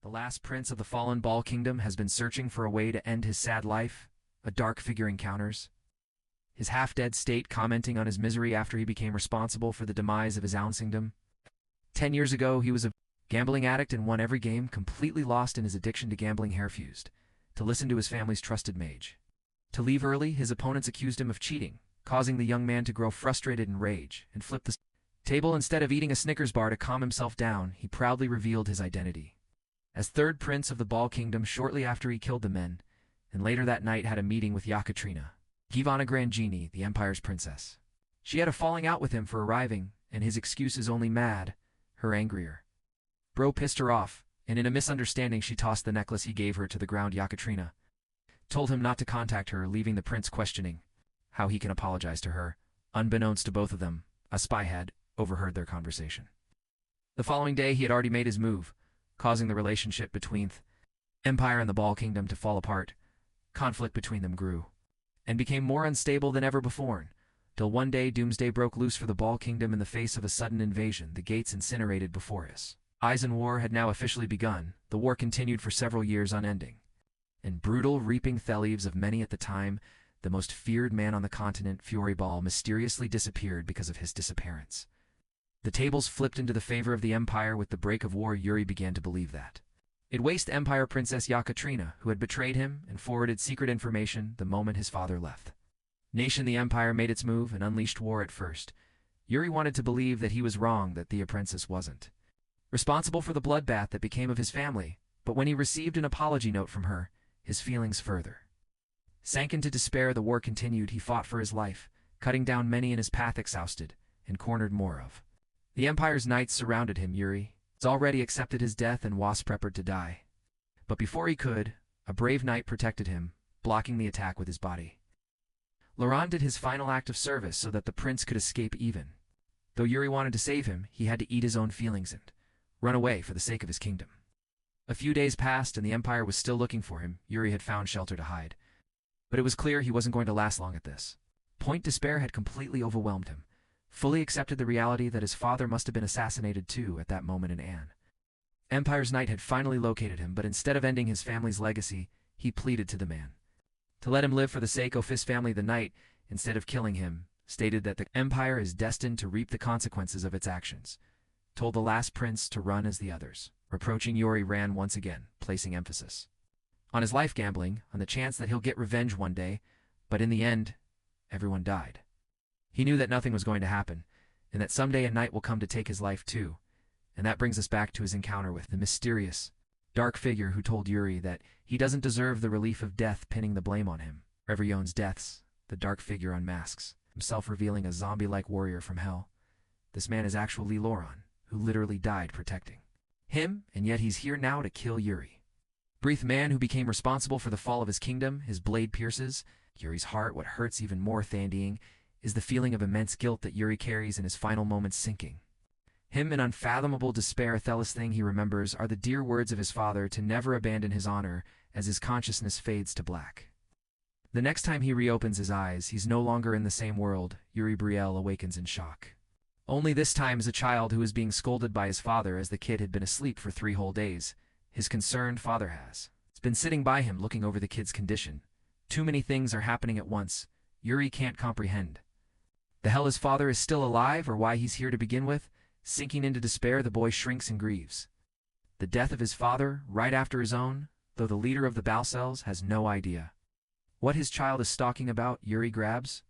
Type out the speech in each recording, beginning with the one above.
The last prince of the fallen Ball Kingdom has been searching for a way to end his sad life. A dark figure encounters his half-dead state, commenting on his misery after he became responsible for the demise of his own kingdom. 10 years ago, he was a gambling addict and won every game, completely lost in his addiction to gambling, hair-fused, to listen to his family's trusted mage. To leave early, his opponents accused him of cheating, causing the young man to grow frustrated in rage and flip the table. Instead of eating a Snickers bar to calm himself down, he proudly revealed his identity as third prince of the Ball Kingdom shortly after he killed the men, and later that night had a meeting with Yakatrina, Givana Grangini, the Empire's princess. She had a falling out with him for arriving, and his excuses only mad her angrier. Bro pissed her off, and in a misunderstanding she tossed the necklace he gave her to the ground. Yakatrina told him not to contact her, leaving the prince questioning how he can apologize to her. Unbeknownst to both of them, a spy had overheard their conversation. The following day he had already made his move, causing the relationship between the Empire and the Ball Kingdom to fall apart. Conflict between them grew and became more unstable than ever before, till one day doomsday broke loose for the Ball Kingdom in the face of a sudden invasion. The gates incinerated before his eyes, and war had now officially begun. The war continued for several years unending, and brutal, reaping the lives of many. At the time, the most feared man on the continent, Fury Ball, mysteriously disappeared. Because of his disappearance, the tables flipped into the favor of the Empire. With the break of war, Yuri began to believe that it was Empire Princess Yakatrina who had betrayed him and forwarded secret information the moment his father left. Nation, the Empire made its move and unleashed war. At first, Yuri wanted to believe that he was wrong, that the princess wasn't responsible for the bloodbath that became of his family, but when he received an apology note from her, his feelings further sank into despair. The war continued. He fought for his life, cutting down many in his path, exhausted and cornered more of the Empire's knights surrounded him. Yuri has already accepted his death and was prepared to die. But before he could, a brave knight protected him, blocking the attack with his body. Laurent did his final act of service so that the prince could escape. Even though Yuri wanted to save him, he had to eat his own feelings and run away for the sake of his kingdom. A few days passed and the Empire was still looking for him. Yuri had found shelter to hide, but it was clear he wasn't going to last long at this point. Despair had completely overwhelmed him, fully accepted the reality that his father must have been assassinated too at that moment in Anne. Empire's knight had finally located him, but instead of ending his family's legacy, he pleaded to the man to let him live for the sake of his family. The knight, instead of killing him, stated that the Empire is destined to reap the consequences of its actions, told the last prince to run as the others. Reproaching Yuri, ran once again, placing emphasis on his life, gambling on the chance that he'll get revenge one day, but in the end, everyone died. He knew that nothing was going to happen, and that someday a knight will come to take his life too. And that brings us back to his encounter with the mysterious, dark figure who told Yuri that he doesn't deserve the relief of death, pinning the blame on him. Everyone's deaths, the dark figure unmasks himself, revealing a zombie-like warrior from hell. This man is actually Laurent, who literally died protecting him, and yet he's here now to kill Yuri. Brief man who became responsible for the fall of his kingdom. His blade pierces Yuri's heart. What hurts even more than is the feeling of immense guilt that Yuri carries in his final moments, sinking him in unfathomable despair. The last thing he remembers are the dear words of his father to never abandon his honor. As his consciousness fades to black, the next time he reopens his eyes, he's no longer in the same world. Yuri Brielle awakens in shock, only this time as a child who is being scolded by his father, as the kid had been asleep for 3 whole days. His concerned father has been sitting by him, looking over the kid's condition. Too many things are happening at once. Yuri can't comprehend the hell his father is still alive, or why he's here to begin with. Sinking into despair, the boy shrinks and grieves the death of his father right after his own, though the leader of the Balcells has no idea what his child is talking about. Yuri grabs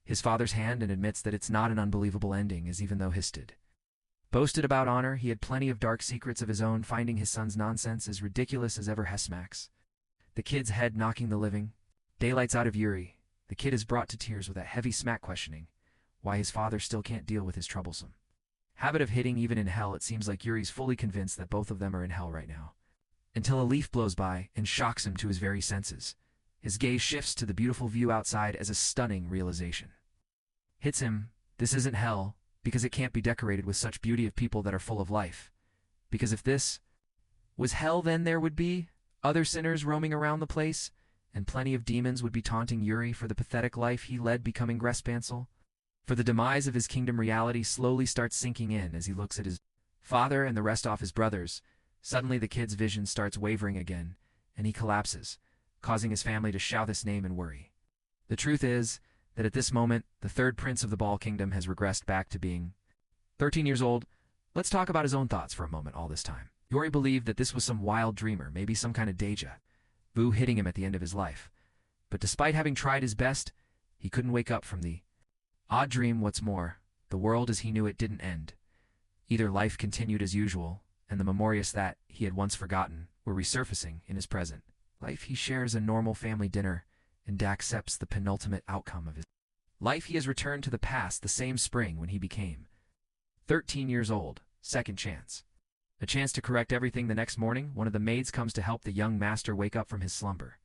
his father's hand and admits that it's not an unbelievable ending, as even though Histed boasted about honor, he had plenty of dark secrets of his own. Finding his son's nonsense as ridiculous as ever, Hesmax, the kid's head, knocking the living daylights out of Yuri. The kid is brought to tears with a heavy smack, questioning why his father still can't deal with his troublesome habit of hitting even in hell. It seems like Yuri's fully convinced that both of them are in hell right now, until a leaf blows by and shocks him to his very senses. His gaze shifts to the beautiful view outside as a stunning realization hits him. This isn't hell, because it can't be decorated with such beauty of people that are full of life. Because if this was hell, then there would be other sinners roaming around the place, and plenty of demons would be taunting Yuri for the pathetic life he led, becoming Grespancel. For the demise of his kingdom, reality slowly starts sinking in as he looks at his father and the rest of his brothers, Suddenly the kid's vision starts wavering again, and he collapses, causing his family to shout his name in worry. The truth is that at this moment, the third prince of the Ball Kingdom has regressed back to being 13 years old. Let's talk about his own thoughts for a moment all this time. Yuri believed that this was some wild dreamer, maybe some kind of deja vu hitting him at the end of his life. But despite having tried his best, he couldn't wake up from the odd dream. What's more, the world as he knew it didn't end. Either life continued as usual, and the memories that he had once forgotten were resurfacing in his present life. He shares a normal family dinner, and accepts the penultimate outcome of his life. He has returned to the past the same spring when he became 13 years old. Second chance. A chance to correct everything. The next morning, one of the maids comes to help the young master wake up from his slumber.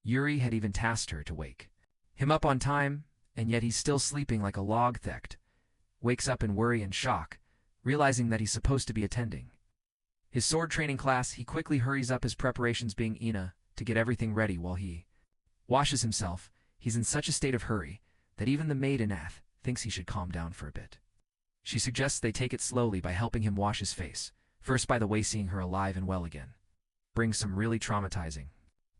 Yuri had even tasked her to wake him up on time, and yet he's still sleeping like a log. Thect wakes up in worry and shock, realizing that he's supposed to be attending his sword training class. He quickly hurries up his preparations, being Ina, to get everything ready while he washes himself. He's in such a state of hurry that even the maid Inath thinks he should calm down for a bit. She suggests they take it slowly by helping him wash his face. First, by the way, seeing her alive and well again brings some really traumatizing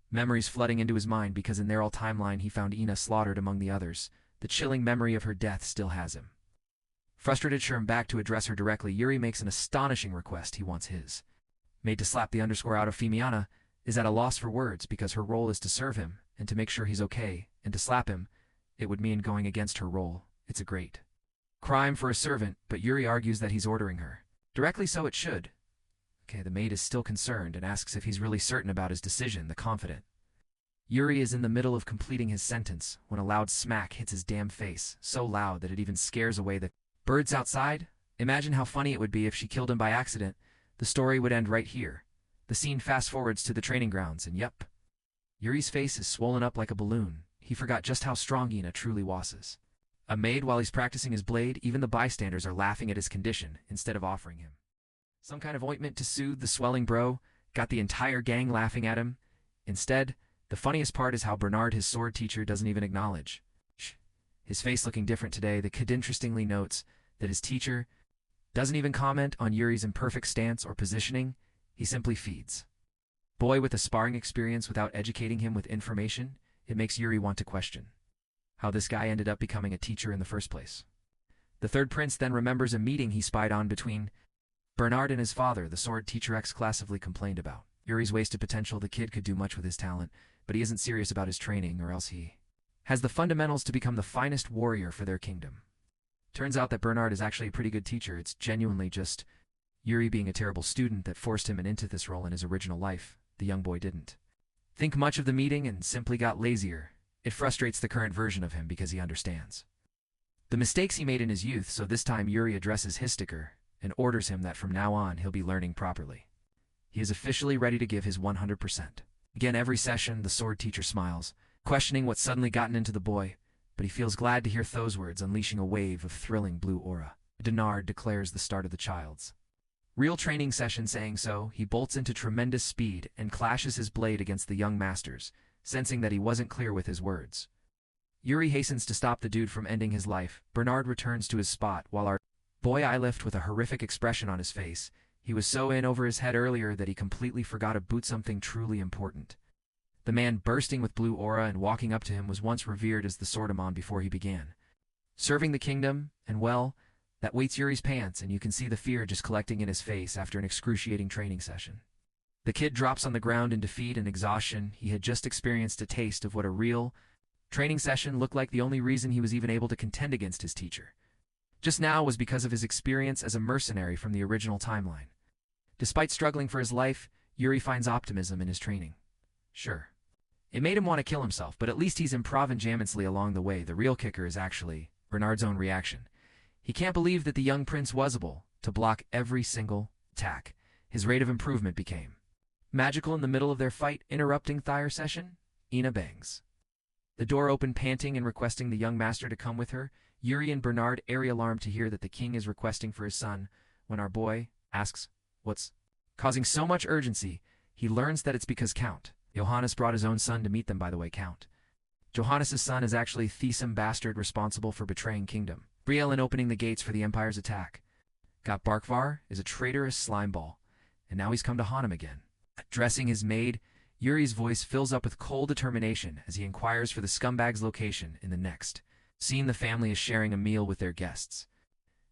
memories flooding into his mind, because in their all timeline he found Ina slaughtered among the others. The chilling memory of her death still has him frustrated. Sherm back to address her directly. Yuri makes an astonishing request. He wants his maid to slap the underscore out of Femiana, is at a loss for words because her role is to serve him and to make sure he's okay, and to slap him, it would mean going against her role. It's a great crime for a servant, but Yuri argues that he's ordering her directly, so it should. Okay, the maid is still concerned and asks if he's really certain about his decision. The confident Yuri is in the middle of completing his sentence when a loud smack hits his damn face, so loud that it even scares away the birds outside. Imagine how funny it would be if she killed him by accident. The story would end right here. The scene fast forwards to the training grounds, and yep, Yuri's face is swollen up like a balloon. He forgot just how strong Ina truly was. A maid while he's practicing his blade. Even the bystanders are laughing at his condition instead of offering him some kind of ointment to soothe the swelling. Bro got the entire gang laughing at him. Instead, the funniest part is how Bernard, his sword teacher, doesn't even acknowledge his face looking different today. The kid interestingly notes that his teacher doesn't even comment on Yuri's imperfect stance or positioning. He simply feeds boy with a sparring experience without educating him with information. It makes Yuri want to question how this guy ended up becoming a teacher in the first place. The third prince then remembers a meeting he spied on between Bernard and his father. The sword teacher exclusively complained about Yuri's wasted potential. The kid could do much with his talent, but he isn't serious about his training, or else he has the fundamentals to become the finest warrior for their kingdom. Turns out that Bernard is actually a pretty good teacher. It's genuinely just Yuri being a terrible student that forced him into this role in his original life. The young boy didn't think much of the meeting and simply got lazier. It frustrates the current version of him because he understands the mistakes he made in his youth, so this time Yuri addresses his sticker and orders him that from now on he'll be learning properly. He is officially ready to give his 100%. Again, every session, the sword teacher smiles, questioning what's suddenly gotten into the boy, but he feels glad to hear Tho's words, unleashing a wave of thrilling blue aura. Denard declares the start of the child's real training session. Saying so, he bolts into tremendous speed and clashes his blade against the young master's, sensing that he wasn't clear with his words. Yuri hastens to stop the dude from ending his life. Bernard returns to his spot while our boy eye lift with a horrific expression on his face. He was so in over his head earlier that he completely forgot about something truly important. The man bursting with blue aura and walking up to him was once revered as the Swordamon before he began serving the kingdom, and well, that weights Yuri's pants, and you can see the fear just collecting in his face after an excruciating training session. The kid drops on the ground in defeat and exhaustion. He had just experienced a taste of what a real training session looked like. The only reason he was even able to contend against his teacher just now was because of his experience as a mercenary from the original timeline. Despite struggling for his life, Yuri finds optimism in his training. Sure, it made him want to kill himself, but at least he's improving immensely along the way. The real kicker is actually Bernard's own reaction. He can't believe that the young prince was able to block every single attack. His rate of improvement became magical in the middle of their fight. Interrupting their session, Ina bangs the door open, panting and requesting the young master to come with her. Yuri and Bernard are alarmed to hear that the king is requesting for his son. When our boy asks what's causing so much urgency, he learns that it's because Count Johannes brought his own son to meet them. By the way, Count Johannes' son is actually Thesum bastard responsible for betraying kingdom Brielle and opening the gates for the Empire's attack. Got Barkvar is a traitorous slimeball and now he's come to haunt him again. Addressing his maid, Yuri's voice fills up with cold determination as he inquires for the scumbag's location in the next scene. The family is sharing a meal with their guests.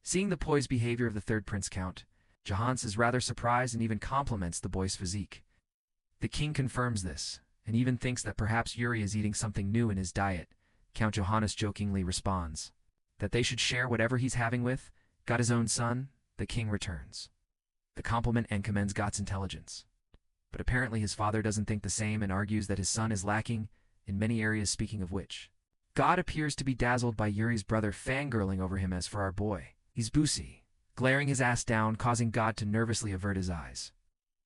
Seeing the poised behavior of the third Prince Count, Jahans is rather surprised and even compliments the boy's physique. The king confirms this, and even thinks that perhaps Yuri is eating something new in his diet. Count Johannes jokingly responds that they should share whatever he's having with got his own son. The king returns the compliment and commends Got's intelligence. But apparently his father doesn't think the same and argues that his son is lacking in many areas. Speaking of which, God appears to be dazzled by Yuri's brother fangirling over him. As for our boy, he's boosy, glaring his ass down, causing God to nervously avert his eyes.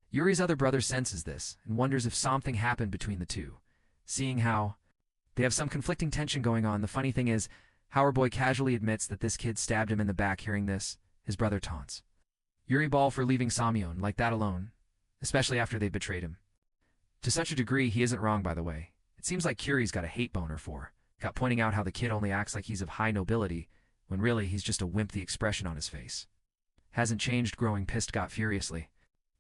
Yuri's other brother senses this and wonders if something happened between the two, seeing how they have some conflicting tension going on. The funny thing is, how our boy casually admits that this kid stabbed him in the back. Hearing this, his brother taunts Yuri Ball for leaving Samyeon like that alone, especially after they betrayed him. To such a degree, he isn't wrong, by the way. It seems like Yuri's got a hate boner for Got, pointing out how the kid only acts like he's of high nobility, when really he's just a wimp. The expression on his face hasn't changed. Growing pissed, Got furiously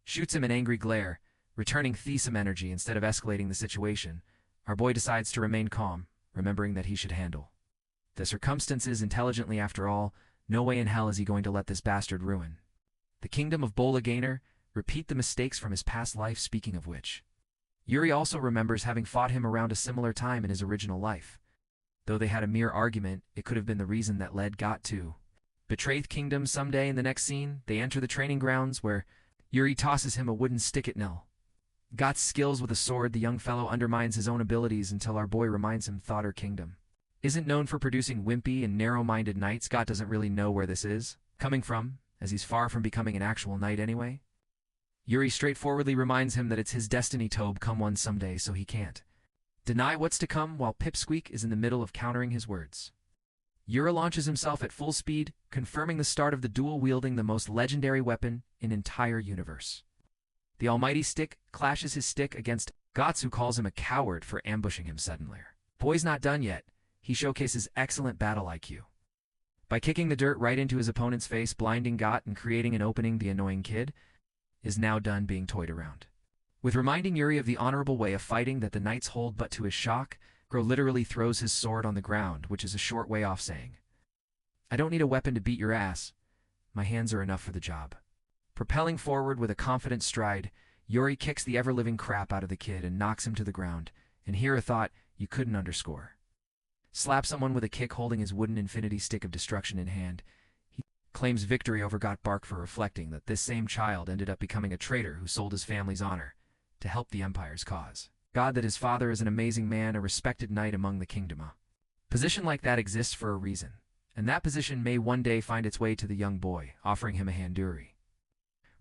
shoots him an angry glare, returning Thesum energy instead of escalating the situation. Our boy decides to remain calm, remembering that he should handle the circumstances intelligently. After all, no way in hell is he going to let this bastard ruin the kingdom of Bola Gainer, repeat the mistakes from his past life. Speaking of which, Yuri also remembers having fought him around a similar time in his original life. Though they had a mere argument, it could have been the reason that led Got to betray the kingdom. Someday in the next scene, they enter the training grounds where Yuri tosses him a wooden stick at nil. Got's skills with a sword, the young fellow undermines his own abilities until our boy reminds him Thotter Kingdom isn't known for producing wimpy and narrow-minded knights. Got doesn't really know where this is coming from, as he's far from becoming an actual knight anyway. Yuri straightforwardly reminds him that it's his destiny to become one someday, so he can't deny what's to come. While Pipsqueak is in the middle of countering his words, Yuri launches himself at full speed, confirming the start of the duel, wielding the most legendary weapon in entire universe. The almighty stick clashes his stick against Gotts, who calls him a coward for ambushing him suddenly. Boy's not done yet. He showcases excellent battle IQ by kicking the dirt right into his opponent's face, blinding Gott and creating an opening. The annoying kid is now done being toyed around, with reminding Yuri of the honorable way of fighting that the knights hold. But to his shock, Gro literally throws his sword on the ground, which is a short way off saying, "I don't need a weapon to beat your ass. My hands are enough for the job." Propelling forward with a confident stride, Yuri kicks the ever-living crap out of the kid and knocks him to the ground. And here a thought you couldn't underscore. Slap someone with a kick holding his wooden infinity stick of destruction in hand. He claims victory over Got Bark for reflecting that this same child ended up becoming a traitor who sold his family's honor to help the Empire's cause. God, that his father is an amazing man, a respected knight among the kingdom. A position like that exists for a reason, and that position may one day find its way to the young boy, offering him a hand. Yuri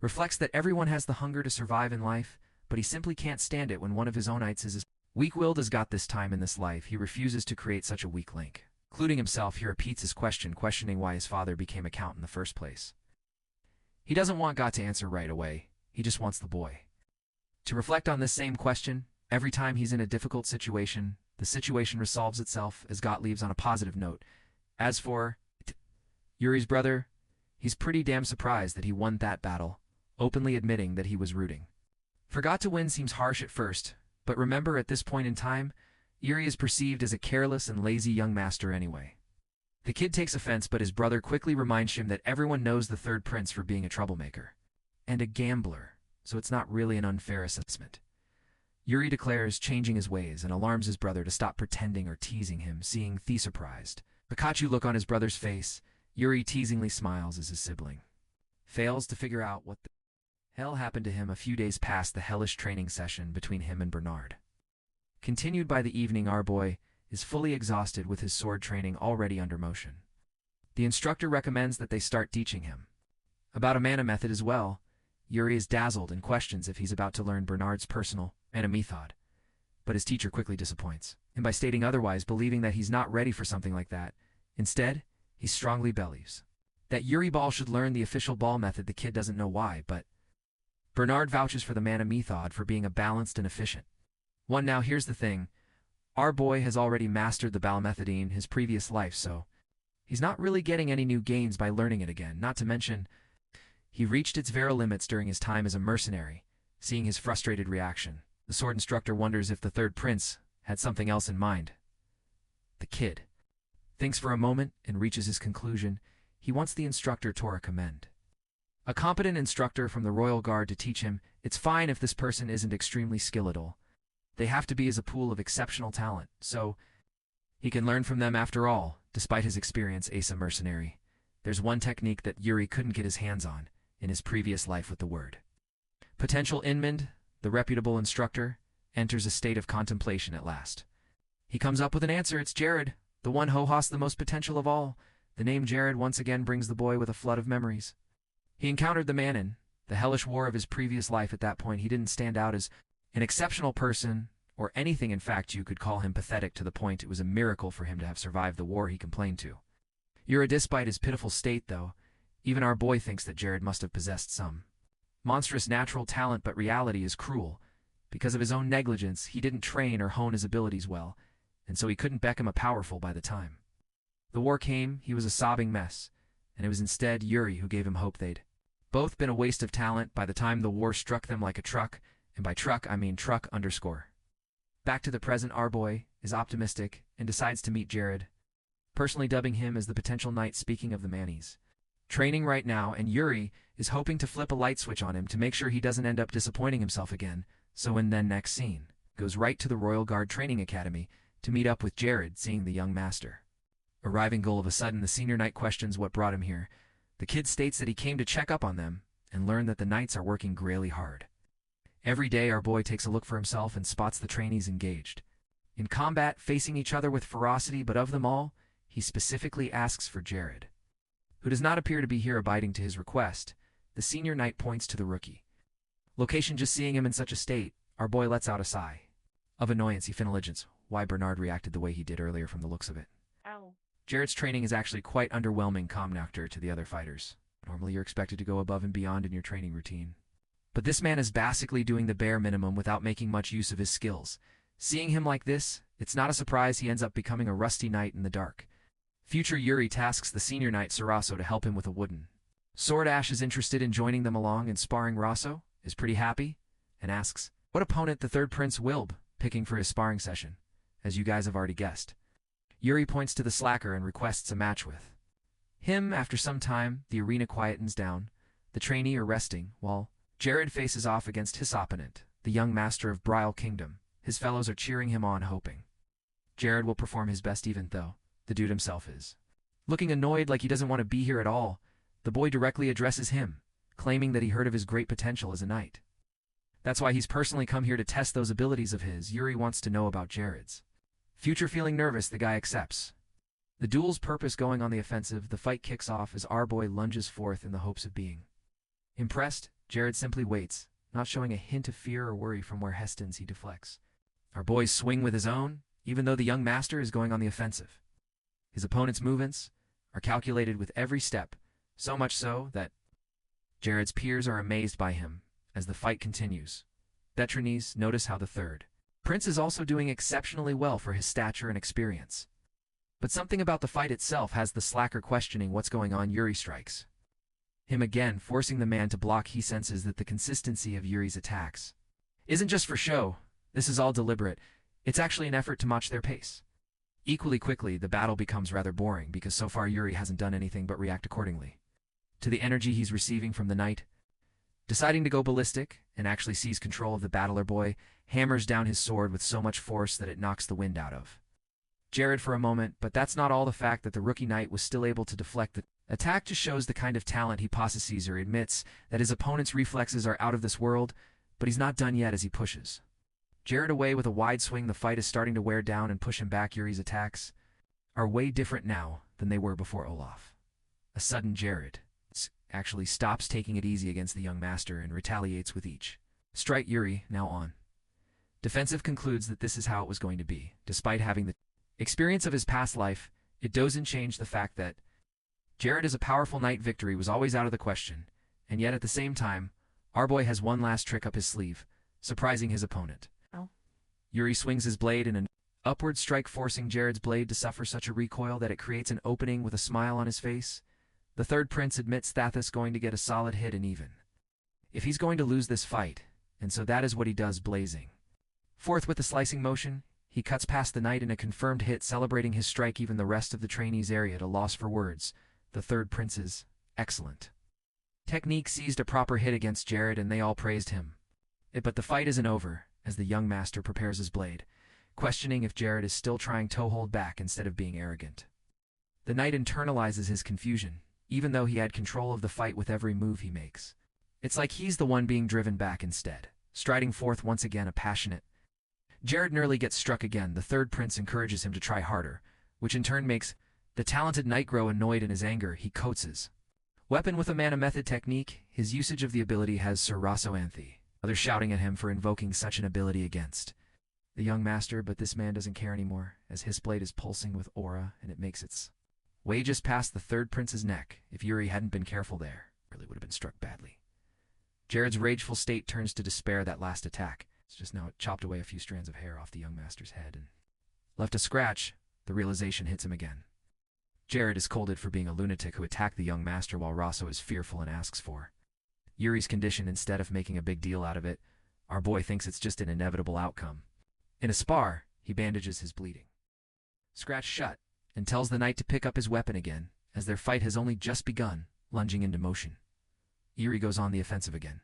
reflects that everyone has the hunger to survive in life, but he simply can't stand it when one of his own knights is as weak-willed as Got. This time in this life, he refuses to create such a weak link. Including himself, he repeats his question, questioning why his father became a count in the first place. He doesn't want Got to answer right away, he just wants the boy to reflect on this same question. Every time he's in a difficult situation, the situation resolves itself as Got leaves on a positive note. As for Yuri's brother, he's pretty damn surprised that he won that battle, openly admitting that he was rooting for Got to win. Seems harsh at first, but remember, at this point in time, Yuri is perceived as a careless and lazy young master anyway. The kid takes offense, but his brother quickly reminds him that everyone knows the third prince for being a troublemaker and a gambler, so it's not really an unfair assessment. Yuri declares changing his ways and alarms his brother to stop pretending or teasing him. Seeing the surprised Pikachu look on his brother's face, Yuri teasingly smiles as his sibling fails to figure out what the hell happened to him. A few days past the hellish training session between him and Bernard, continued by the evening, our boy is fully exhausted with his sword training already under motion. The instructor recommends that they start teaching him about a mana method as well. Yuri is dazzled and questions if he's about to learn Bernard's personal mana method, but his teacher quickly disappoints him by stating otherwise, believing that he's not ready for something like that. Instead, he strongly believes that Yuri Ball should learn the official ball method. The kid doesn't know why, but Bernard vouches for the mana method for being a balanced and efficient one. Now here's the thing, our boy has already mastered the ball method in his previous life, so he's not really getting any new gains by learning it again. Not to mention, He reached its very limits during his time as a mercenary, seeing his frustrated reaction. The sword instructor wonders if the third prince had something else in mind. The kid thinks for a moment and reaches his conclusion. He wants the instructor to recommend a competent instructor from the royal guard to teach him. It's fine if this person isn't extremely skilled. They have to be as a pool of exceptional talent, so he can learn from them after all. Despite his experience as a mercenary, there's one technique that Yuri couldn't get his hands on in his previous life with the word. Potential Inmund, the reputable instructor, enters a state of contemplation at last. He comes up with an answer. It's Jared, the one who has the most potential of all. The name Jared once again brings the boy with a flood of memories. He encountered the man in the hellish war of his previous life. At that point, he didn't stand out as an exceptional person or anything. In fact, you could call him pathetic, to the point it was a miracle for him to have survived the war he complained to. Yuri, despite his pitiful state, though, even our boy thinks that Jared must have possessed some monstrous natural talent, but reality is cruel. Because of his own negligence, he didn't train or hone his abilities well, and so he couldn't become a powerful by the time the war came. He was a sobbing mess, and it was instead Yuri who gave him hope. They'd both been a waste of talent by the time the war struck them like a truck, and by truck I mean truck underscore. Back to the present, our boy is optimistic and decides to meet Jared, personally dubbing him as the potential knight. Speaking of the man, he's training right now, and Yuri is hoping to flip a light switch on him to make sure he doesn't end up disappointing himself again. So in the next scene, goes right to the Royal Guard Training Academy to meet up with Jared, seeing the young master. Arriving all of a sudden, the senior knight questions what brought him here. The kid states that he came to check up on them and learn that the knights are working really hard. Every day our boy takes a look for himself and spots the trainees engaged in combat, facing each other with ferocity, but of them all, he specifically asks for Jared, who does not appear to be here. Abiding to his request, the senior knight points to the rookie location. Just seeing him in such a state, our boy lets out a sigh of annoyance. He fintelligence why Bernard reacted the way he did earlier from the looks of it. Ow. Jared's training is actually quite underwhelming compared to the other fighters. Normally you're expected to go above and beyond in your training routine, but this man is basically doing the bare minimum without making much use of his skills. Seeing him like this, it's not a surprise he ends up becoming a rusty knight in the dark. Future Yuri tasks the senior knight Saraso to help him with a wooden sword. Ash is interested in joining them along in sparring. Raso is pretty happy and asks what opponent the third prince will be picking for his sparring session. As you guys have already guessed, Yuri points to the slacker and requests a match with him. After some time, the arena quietens down. The trainee are resting, while Jared faces off against his opponent, the young master of Brile Kingdom. His fellows are cheering him on, hoping Jared will perform his best, even though the dude himself is looking annoyed, like he doesn't want to be here at all. The boy directly addresses him, claiming that he heard of his great potential as a knight. That's why he's personally come here to test those abilities of his. Yuri wants to know about Jared's future. Feeling nervous, the guy accepts the duel's purpose. Going on the offensive, the fight kicks off as our boy lunges forth in the hopes of being impressed. Jared simply waits, not showing a hint of fear or worry. From where Heston's, he deflects our boy's swing with his own, even though the young master is going on the offensive. His opponent's movements are calculated with every step, so much so that Jared's peers are amazed by him. As the fight continues, veterans notice how the third prince is also doing exceptionally well for his stature and experience. But something about the fight itself has the slacker questioning what's going on. Yuri strikes him again, forcing the man to block. He senses that the consistency of Yuri's attacks isn't just for show. This is all deliberate. It's actually an effort to match their pace. Equally quickly, the battle becomes rather boring because so far Yuri hasn't done anything but react accordingly to the energy he's receiving from the knight. Deciding to go ballistic and actually seize control of the battler, boy hammers down his sword with so much force that it knocks the wind out of Jared for a moment. But that's not all. The fact that the rookie knight was still able to deflect the attack just shows the kind of talent he possesses. Or admits that his opponent's reflexes are out of this world, but he's not done yet as he pushes Jared away with a wide swing. The fight is starting to wear down and push him back. Yuri's attacks are way different now than they were before Olaf. A sudden, Jared actually stops taking it easy against the young master and retaliates with each strike. Yuri, now on defensive, concludes that this is how it was going to be. Despite having the experience of his past life, it doesn't change the fact that Jared is a powerful knight. Victory was always out of the question, and yet at the same time, our boy has one last trick up his sleeve, surprising his opponent. Oh. Yuri swings his blade in an upward strike, forcing Jared's blade to suffer such a recoil that it creates an opening with a smile on his face. The third prince admits Thathus going to get a solid hit and even. If he's going to lose this fight, and so that is what he does, blazing. Fourth, with the slicing motion, he cuts past the knight in a confirmed hit, celebrating his strike. Even the rest of the trainees area at a loss for words. The third prince's excellent technique seized a proper hit against Jared, and they all praised him. But the fight isn't over, as the young master prepares his blade, questioning if Jared is still trying to hold back instead of being arrogant. The knight internalizes his confusion, even though he had control of the fight with every move he makes. It's like he's the one being driven back instead, striding forth once again, a passionate. Jared nearly gets struck again. The third prince encourages him to try harder, which in turn makes the talented knight grow annoyed. In his anger, he coats his weapon with a mana method technique. His usage of the ability has Sir Rasoanthe, others shouting at him for invoking such an ability against the young master, but this man doesn't care anymore, as his blade is pulsing with aura, and it makes its way just past the third prince's neck. If Yuri hadn't been careful there, really would have been struck badly. Jared's rageful state turns to despair. That last attack, it's just now it chopped away a few strands of hair off the young master's head and left a scratch. The realization hits him again. Jared is scolded for being a lunatic who attacked the young master, while Raso is fearful and asks for Yuri's condition instead of making a big deal out of it. Our boy thinks it's just an inevitable outcome. In a spar, he bandages his bleeding scratch shut and tells the knight to pick up his weapon again, as their fight has only just begun, lunging into motion. Yuri goes on the offensive again.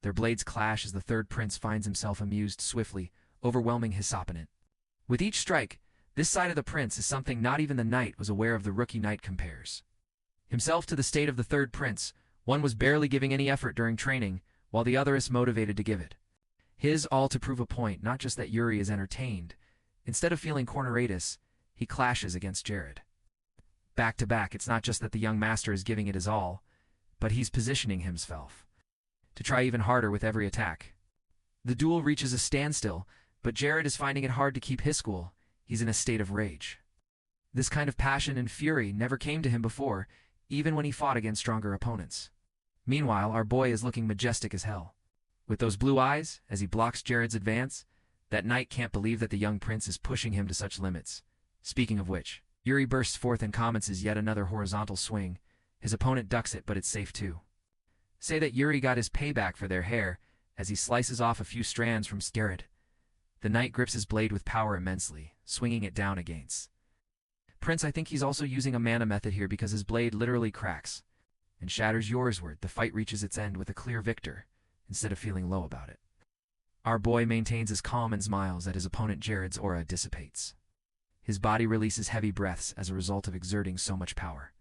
Their blades clash as the third prince finds himself amused, swiftly overwhelming his opponent. With each strike, this side of the prince is something not even the knight was aware of. The rookie knight compares himself to the state of the third prince. One was barely giving any effort during training, while the other is motivated to give it his all to prove a point. Not just that Yuri is entertained. Instead of feeling corneratus, he clashes against Jared. Back to back, it's not just that the young master is giving it his all, but he's positioning himself to try even harder with every attack. The duel reaches a standstill, but Jared is finding it hard to keep his cool. He's in a state of rage. This kind of passion and fury never came to him before, even when he fought against stronger opponents. Meanwhile, our boy is looking majestic as hell. With those blue eyes, as he blocks Jared's advance, that knight can't believe that the young prince is pushing him to such limits. Speaking of which, Yuri bursts forth and comments as yet another horizontal swing. His opponent ducks it, but it's safe too. Say that Yuri got his payback for their hair, as he slices off a few strands from Jared. The knight grips his blade with power immensely, swinging it down against Prince. I think he's also using a mana method here, because his blade literally cracks and shatters Yorsward. The fight reaches its end with a clear victor, instead of feeling low about it. Our boy maintains his calm and smiles at his opponent. Jared's aura dissipates. His body releases heavy breaths as a result of exerting so much power.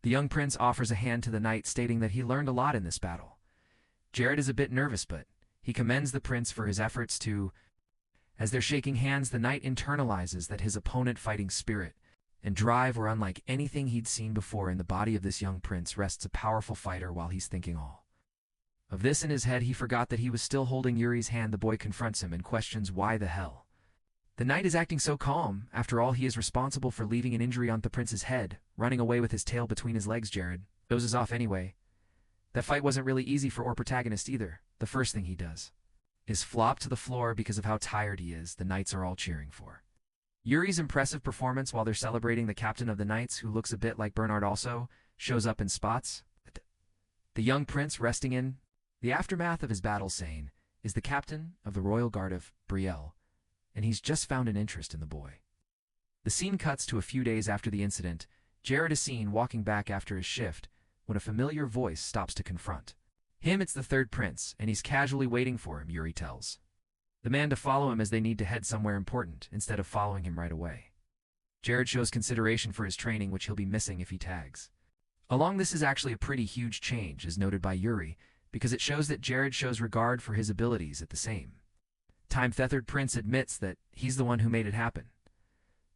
The young prince offers a hand to the knight, stating that he learned a lot in this battle. Jared is a bit nervous, but he commends the prince for his efforts to. As they're shaking hands, the knight internalizes that his opponent's fighting spirit and drive were unlike anything he'd seen before. In the body of this young prince rests a powerful fighter. While he's thinking all of this in his head, he forgot that he was still holding Yuri's hand. The boy confronts him and questions why the hell the knight is acting so calm. After all, he is responsible for leaving an injury on the prince's head, running away with his tail between his legs. Jared dozes off anyway. That fight wasn't really easy for our protagonist either. The first thing he does is flop to the floor because of how tired he is. The knights are all cheering for Yuri's impressive performance while they're celebrating. The captain of the knights, who looks a bit like Bernard, also shows up and spots the young prince resting in the aftermath of his battle, saying is the captain of the Royal Guard of Brielle, and he's just found an interest in the boy. The scene cuts to a few days after the incident. Jared is seen walking back after his shift when a familiar voice stops to confront him. It's the third prince, and he's casually waiting for him. Yuri tells the man to follow him as they need to head somewhere important, instead of following him right away. Jared shows consideration for his training, which he'll be missing if he tags along. This is actually a pretty huge change, as noted by Yuri, because it shows that Jared shows regard for his abilities. At the same time, the third prince admits that he's the one who made it happen.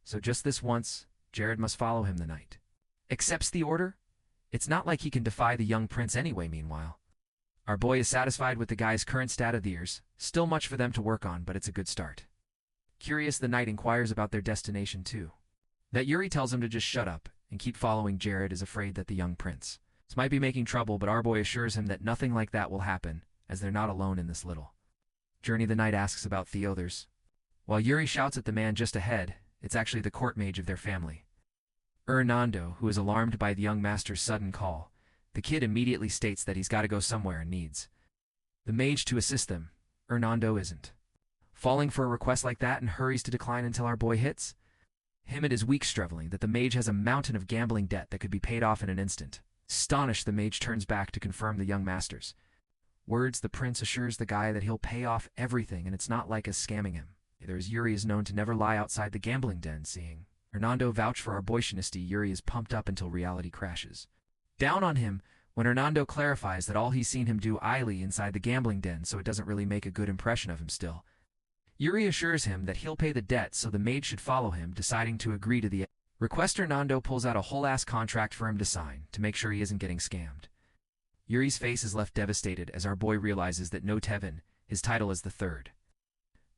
So just this once, Jared must follow him. The knight accepts the order. It's not like he can defy the young prince anyway. Meanwhile, our boy is satisfied with the guy's current stat of the years. Still much for them to work on, but it's a good start. Curious, the knight inquires about their destination too. That Yuri tells him to just shut up and keep following. Jared is afraid that the young prince might be making trouble, but our boy assures him that nothing like that will happen, as they're not alone in this little journey. The knight asks about the others, while Yuri shouts at the man just ahead. It's actually the court mage of their family. Hernando, who is alarmed by the young master's sudden call. The kid immediately states that he's got to go somewhere and needs the mage to assist them. Hernando isn't falling for a request like that and hurries to decline until our boy hits him at his weak struggling that the mage has a mountain of gambling debt that could be paid off in an instant. Astonished, the mage turns back to confirm the young master's words. The prince assures the guy that he'll pay off everything and it's not like us scamming him. Either as Yuri is known to never lie outside the gambling den. Seeing Hernando vouch for our boyish honesty, Yuri is pumped up until reality crashes down on him when Hernando clarifies that all he's seen him do idly inside the gambling den, so it doesn't really make a good impression of him still. Yuri assures him that he'll pay the debt, so the maid should follow him, deciding to agree to the request. Hernando pulls out a whole-ass contract for him to sign to make sure he isn't getting scammed. Yuri's face is left devastated as our boy realizes that no Tevin, his title as the third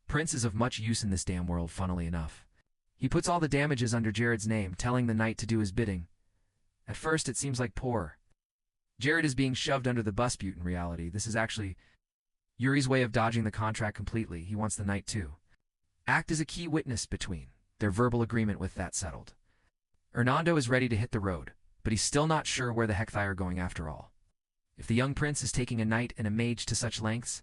prince, is of much use in this damn world, funnily enough. He puts all the damages under Jared's name, telling the knight to do his bidding. At first it seems like poor Jared is being shoved under the bus, but in reality this is actually Yuri's way of dodging the contract completely. He wants the knight to act as a key witness between their verbal agreement. With that settled, Hernando is ready to hit the road, but he's still not sure where the heck they are going after all. If the young prince is taking a knight and a mage to such lengths,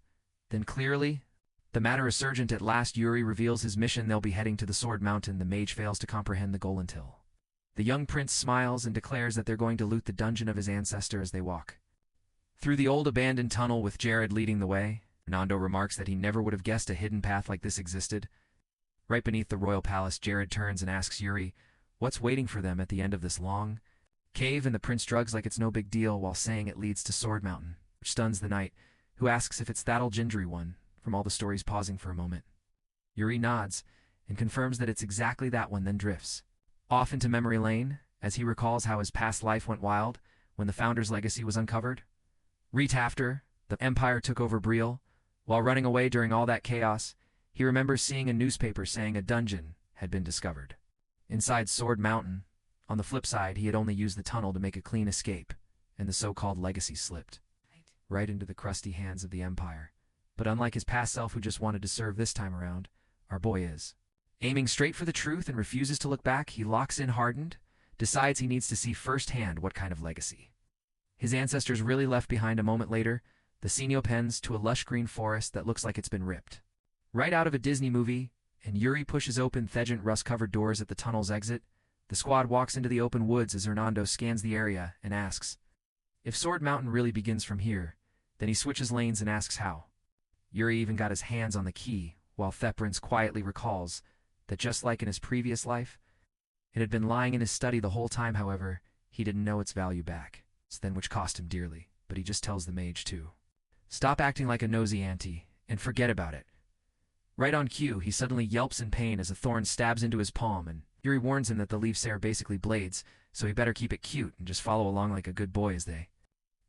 then clearly the matter is urgent. At last Yuri reveals his mission. They'll be heading to the Sword Mountain. The mage fails to comprehend the goal until the young prince smiles and declares that they're going to loot the dungeon of his ancestor. As they walk through the old abandoned tunnel with Jared leading the way, Hernando remarks that he never would have guessed a hidden path like this existed. Right beneath the royal palace, Jared turns and asks Yuri what's waiting for them at the end of this long cave, and the prince shrugs like it's no big deal while saying it leads to Sword Mountain, which stuns the knight, who asks if it's that old gingery one from all the stories. Pausing for a moment, Yuri nods and confirms that it's exactly that one, then drifts off into memory lane as he recalls how his past life went wild when the founder's legacy was uncovered. After the Empire took over Brielle, while running away during all that chaos, he remembers seeing a newspaper saying a dungeon had been discovered inside Sword Mountain. On the flip side, he had only used the tunnel to make a clean escape, and the so-called legacy slipped right into the crusty hands of the Empire. But unlike his past self who just wanted to serve, this time around, our boy is aiming straight for the truth and refuses to look back. He locks in hardened, decides he needs to see firsthand what kind of legacy his ancestors really left behind. A moment later, the scene opens to a lush green forest that looks like it's been ripped right out of a Disney movie, and Yuri pushes open thegent rust-covered doors at the tunnel's exit. The squad walks into the open woods as Hernando scans the area and asks if Sword Mountain really begins from here. Then he switches lanes and asks how. Yuri even got his hands on the key, while Theprince quietly recalls that just like in his previous life, it had been lying in his study the whole time. However, he didn't know its value back, then which cost him dearly, but he just tells the mage to stop acting like a nosy auntie and forget about it. Right on cue, he suddenly yelps in pain as a thorn stabs into his palm, and Yuri warns him that the leaves are basically blades, so he better keep it cute and just follow along like a good boy as they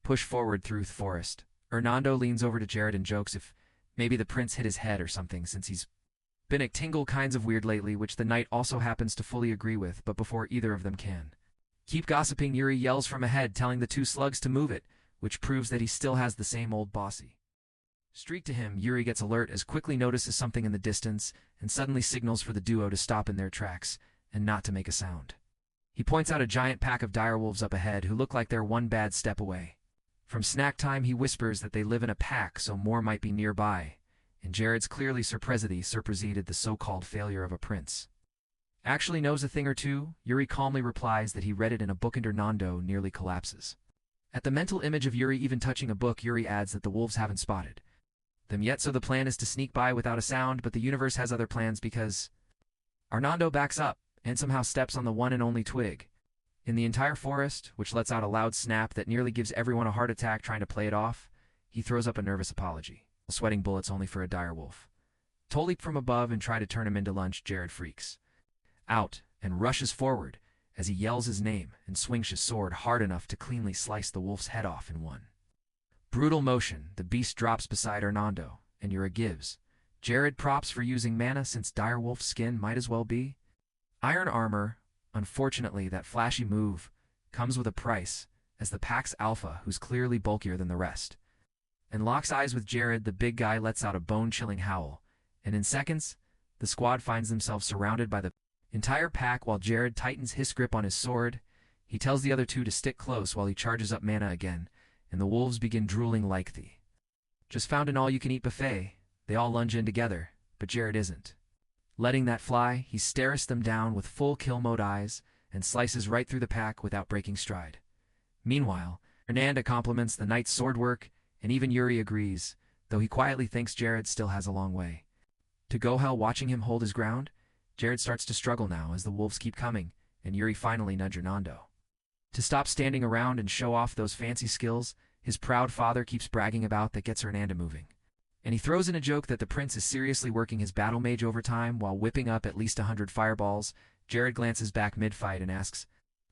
push forward through the forest. Hernando leans over to Jared and jokes if maybe the prince hit his head or something, since he's been acting kinds of weird lately, which the knight also happens to fully agree with. But before either of them can keep gossiping, Yuri yells from ahead, telling the two slugs to move it, which proves that he still has the same old bossy streak to him. Yuri gets alert as quickly notices something in the distance and suddenly signals for the duo to stop in their tracks and not to make a sound. He points out a giant pack of direwolves up ahead who look like they're one bad step away from snack time. He whispers that they live in a pack, so more might be nearby, and Jared's clearly surprised that the so-called failure of a prince actually knows a thing or two. Yuri calmly replies that he read it in a book, and Hernando nearly collapses at the mental image of Yuri even touching a book. Yuri adds that the wolves haven't spotted them yet, so the plan is to sneak by without a sound, but the universe has other plans because Hernando backs up and somehow steps on the one and only twig in the entire forest, which lets out a loud snap that nearly gives everyone a heart attack. Trying to play it off, he throws up a nervous apology, sweating bullets only for a direwolf to leap from above and try to turn him into lunch. Jared freaks out and rushes forward as he yells his name and swings his sword hard enough to cleanly slice the wolf's head off in one brutal motion. The beast drops beside Hernando, and Yuri gives Jared props for using mana, since direwolf skin might as well be iron armor. Unfortunately, that flashy move comes with a price, as the pack's alpha, who's clearly bulkier than the rest, and locks eyes with Jared. The big guy lets out a bone-chilling howl, and in seconds, the squad finds themselves surrounded by the Entire pack while Jared tightens his grip on his sword. He tells the other two to stick close while he charges up mana again, and the wolves begin drooling like the just found an all-you-can-eat buffet. They all lunge in together, but Jared isn't letting that fly. He stares them down with full kill mode eyes and slices right through the pack without breaking stride. Meanwhile, Hernanda compliments the knight's sword work, and even Yuri agrees, though he quietly thinks Jared still has a long way to go. Hell, watching him hold his ground, Jared starts to struggle now as the wolves keep coming, and Yuri finally nudges Hernando to stop standing around and show off those fancy skills his proud father keeps bragging about that gets Hernanda moving. And he throws in a joke that the prince is seriously working his battle mage overtime while whipping up at least 100 fireballs. Jared glances back mid-fight and asks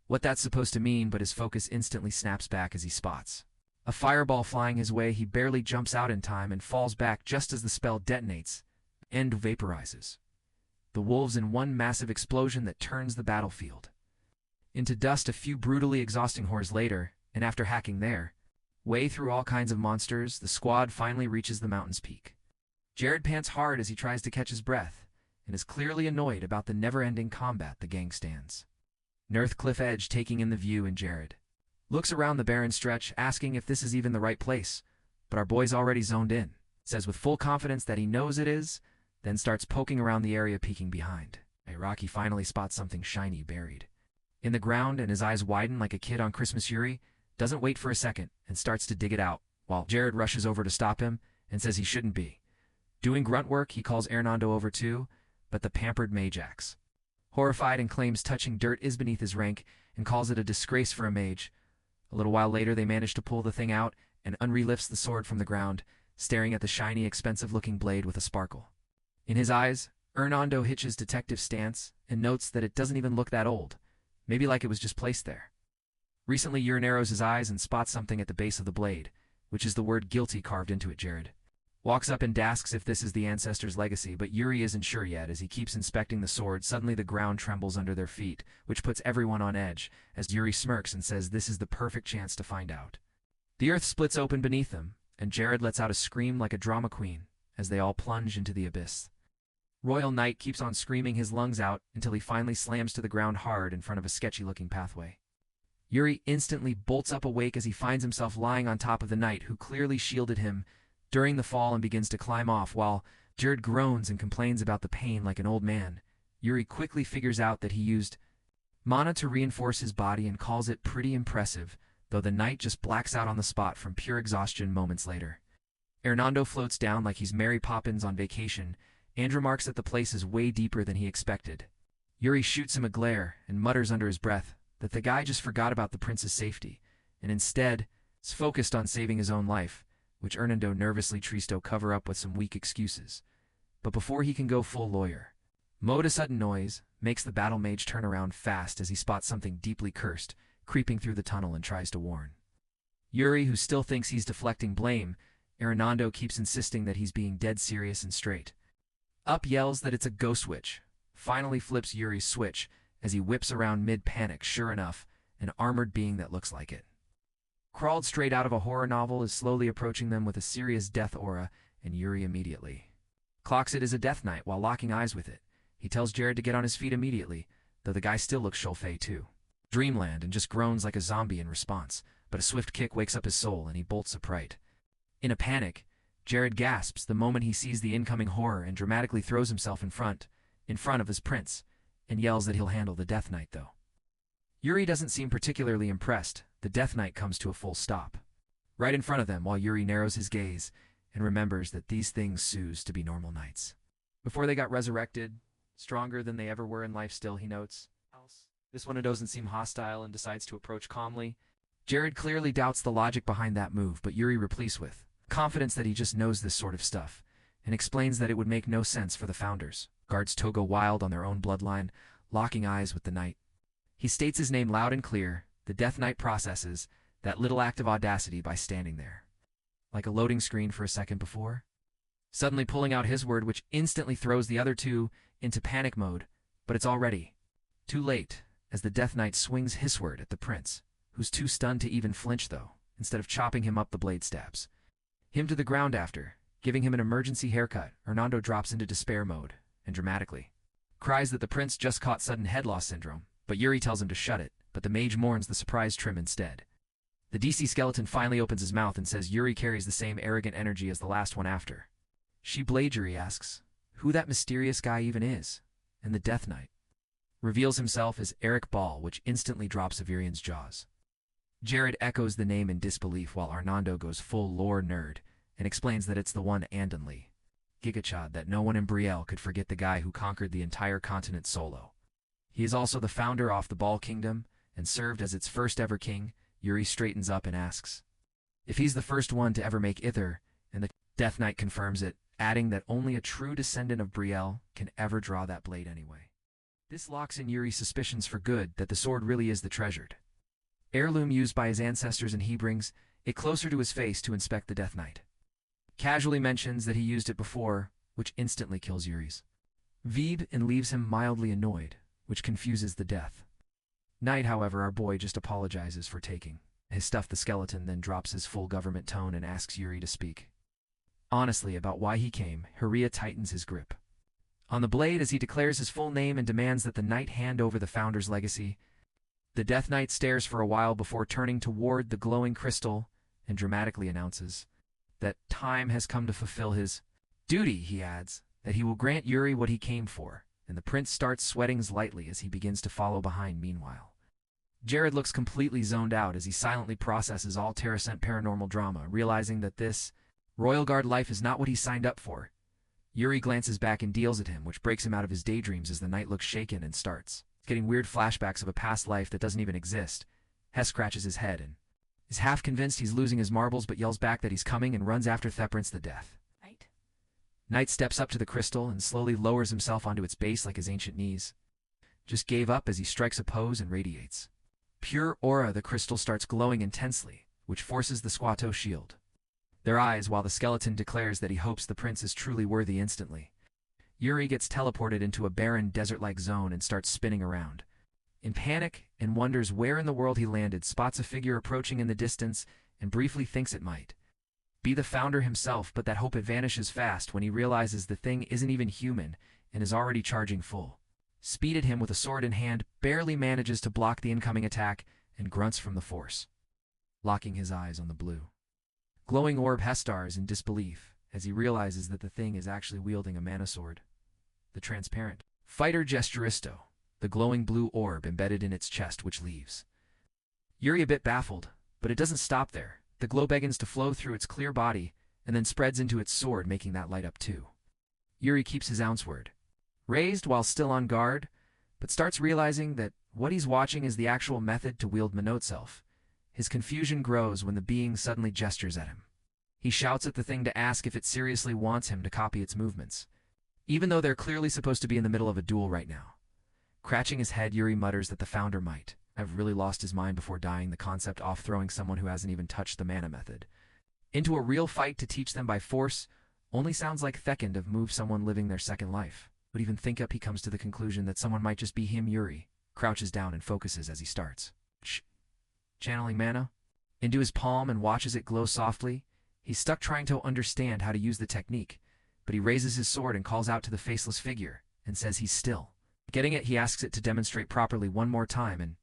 what that's supposed to mean, but his focus instantly snaps back as he spots a fireball flying his way. He barely jumps out in time and falls back just as the spell detonates and vaporizes the wolves in one massive explosion that turns the battlefield into dust. A few brutally exhausting horrors later, and after hacking their way through all kinds of monsters, the squad finally reaches the mountain's peak. Jared pants hard as he tries to catch his breath, and is clearly annoyed about the never-ending combat the gang stands North Cliff Edge taking in the view, and Jared looks around the barren stretch, asking if this is even the right place, but our boy's already zoned in, says with full confidence that he knows it is, then starts poking around the area, peeking behind a rock. He finally spots something shiny buried in the ground, and his eyes widen like a kid on Christmas. Yuri doesn't wait for a second and starts to dig it out, while Jared rushes over to stop him and says he shouldn't be doing grunt work. He calls Hernando over too, but the pampered mage acts horrified and claims touching dirt is beneath his rank and calls it a disgrace for a mage. A little while later, they manage to pull the thing out, and Unri lifts the sword from the ground, staring at the shiny, expensive-looking blade with a sparkle in his eyes. Hernando hitches detective stance and notes that it doesn't even look that old, maybe like it was just placed there recently. Yuri narrows his eyes and spots something at the base of the blade, which is the word guilty carved into it. Jared walks up and asks if this is the ancestor's legacy, but Yuri isn't sure yet as he keeps inspecting the sword. Suddenly the ground trembles under their feet, which puts everyone on edge, as Yuri smirks and says this is the perfect chance to find out. The earth splits open beneath them, and Jared lets out a scream like a drama queen as they all plunge into the abyss. Royal Knight keeps on screaming his lungs out until he finally slams to the ground hard in front of a sketchy-looking pathway. Yuri instantly bolts up awake as he finds himself lying on top of the knight who clearly shielded him during the fall, and begins to climb off while Jared groans and complains about the pain like an old man. Yuri quickly figures out that he used mana to reinforce his body and calls it pretty impressive, though the knight just blacks out on the spot from pure exhaustion moments later. Hernando floats down like he's Mary Poppins on vacation and remarks that the place is way deeper than he expected. Yuri shoots him a glare and mutters under his breath that the guy just forgot about the prince's safety, and instead is focused on saving his own life, which Hernando nervously tries to cover up with some weak excuses. But before he can go full lawyer mode, a sudden noise makes the battle mage turn around fast as he spots something deeply cursed creeping through the tunnel and tries to warn Yuri, who still thinks he's deflecting blame. Hernando keeps insisting that he's being dead serious and straight up yells that it's a ghost witch, finally flips Yuri's switch as he whips around mid-panic. Sure enough, an armored being that looks like it crawled straight out of a horror novel is slowly approaching them with a serious death aura, and Yuri immediately clocks it as a death knight while locking eyes with it. He tells Jared to get on his feet immediately, though the guy still looks Shulfei too dreamland and just groans like a zombie in response, but a swift kick wakes up his soul and he bolts upright. In a panic, Jared gasps the moment he sees the incoming horror and dramatically throws himself in front of his prince, and yells that he'll handle the Death Knight though. Yuri doesn't seem particularly impressed. The Death Knight comes to a full stop right in front of them while Yuri narrows his gaze and remembers that these things choose to be normal knights before they got resurrected, stronger than they ever were in life still, he notes. This one doesn't seem hostile and decides to approach calmly. Jared clearly doubts the logic behind that move, but Yuri replies with confidence that he just knows this sort of stuff, and explains that it would make no sense for the founders. Guards to go wild on their own bloodline, locking eyes with the knight. He states his name loud and clear. The Death Knight processes that little act of audacity by standing there, like a loading screen for a second before suddenly pulling out his word, which instantly throws the other two into panic mode, but it's already too late as the Death Knight swings his word at the prince, who's too stunned to even flinch though. Instead of chopping him up, the blade stabs him to the ground. After giving him an emergency haircut, Hernando drops into despair mode and dramatically cries that the prince just caught sudden head loss syndrome, but Yuri tells him to shut it, but the mage mourns the surprise trim instead. The DC skeleton finally opens his mouth and says Yuri carries the same arrogant energy as the last one after. She blade Yuri asks who that mysterious guy even is, and the Death Knight reveals himself as Eric Ball, which instantly drops Avirian's jaws. Jared echoes the name in disbelief while Arnando goes full lore nerd and explains that it's the one Andonly, Gigachad, that no one in Brielle could forget, the guy who conquered the entire continent solo. He is also the founder of the Ball Kingdom and served as its first ever king. Yuri straightens up and asks if he's the first one to ever make Ither, and the Death Knight confirms it, adding that only a true descendant of Brielle can ever draw that blade anyway. This locks in Yuri's suspicions for good that the sword really is the treasured heirloom used by his ancestors, and he brings it closer to his face to inspect the Death Knight. Casually mentions that he used it before, which instantly kills Yuri's vibe and leaves him mildly annoyed, which confuses the Death Knight. However, our boy just apologizes for taking his stuff. The skeleton then drops his full government tone and asks Yuri to speak honestly about why he came. Haria tightens his grip on the blade as he declares his full name and demands that the knight hand over the founder's legacy. The Death Knight stares for a while before turning toward the glowing crystal and dramatically announces that time has come to fulfill his duty. He adds that he will grant Yuri what he came for, and the prince starts sweating lightly as he begins to follow behind. Meanwhile, Jared looks completely zoned out as he silently processes all Terrascent paranormal drama, realizing that this Royal Guard life is not what he signed up for. Yuri glances back and deals at him, which breaks him out of his daydreams as the knight looks shaken and starts getting weird flashbacks of a past life that doesn't even exist. Hess scratches his head and is half convinced he's losing his marbles, but yells back that he's coming and runs after Theprince the Death Knight steps up to the crystal and slowly lowers himself onto its base like his ancient knees just gave up as he strikes a pose and radiates pure aura. The crystal starts glowing intensely, which forces the Squato shield their eyes, while the skeleton declares that he hopes the prince is truly worthy. Instantly, Yuri gets teleported into a barren desert-like zone and starts spinning around in panic and wonders where in the world he landed. Spots a figure approaching in the distance and briefly thinks it might be the founder himself, but that hope vanishes fast when he realizes the thing isn't even human and is already charging full speed at him with a sword in hand, barely manages to block the incoming attack, and grunts from the force, locking his eyes on the blue glowing orb. Hestars in disbelief as he realizes that the thing is actually wielding a mana sword. The transparent fighter Gesturisto, the glowing blue orb embedded in its chest, which leaves Yuri a bit baffled, but it doesn't stop there. The glow begins to flow through its clear body and then spreads into its sword, making that light up too. Yuri keeps his ounce-word raised while still on guard, but starts realizing that what he's watching is the actual method to wield Minotself. His confusion grows when the being suddenly gestures at him. He shouts at the thing to ask if it seriously wants him to copy its movements, even though they're clearly supposed to be in the middle of a duel right now. Scratching his head, Yuri mutters that the founder might have really lost his mind before dying, the concept off throwing someone who hasn't even touched the mana method into a real fight to teach them by force only sounds like Thekand of move someone living their second life. But even think up, he comes to the conclusion that someone might just be him. Yuri crouches down and focuses as he starts channeling mana into his palm and watches it glow softly. He's stuck trying to understand how to use the technique, but he raises his sword and calls out to the faceless figure and says he's still getting it. He asks it to demonstrate properly one more time and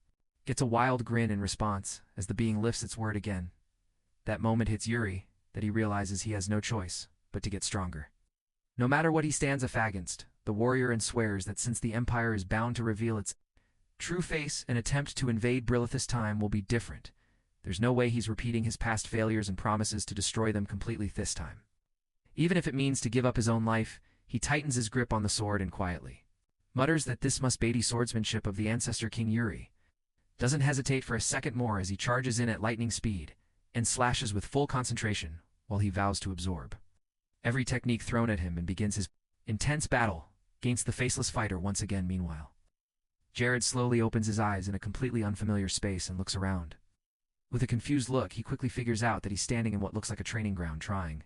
gets a wild grin in response as the being lifts its word again. That moment hits Yuri that he realizes he has no choice but to get stronger, no matter what he stands up against the warrior, and swears that since the Empire is bound to reveal its true face, an attempt to invade Brilith this time will be different. There's no way he's repeating his past failures and promises to destroy them completely this time. Even if it means to give up his own life, he tightens his grip on the sword and quietly mutters that this must be the swordsmanship of the ancestor King. Yuri doesn't hesitate for a second more as he charges in at lightning speed and slashes with full concentration while he vows to absorb every technique thrown at him and begins his intense battle against the faceless fighter once again. Meanwhile, Jared slowly opens his eyes in a completely unfamiliar space and looks around. With a confused look, he quickly figures out that he's standing in what looks like a training ground trying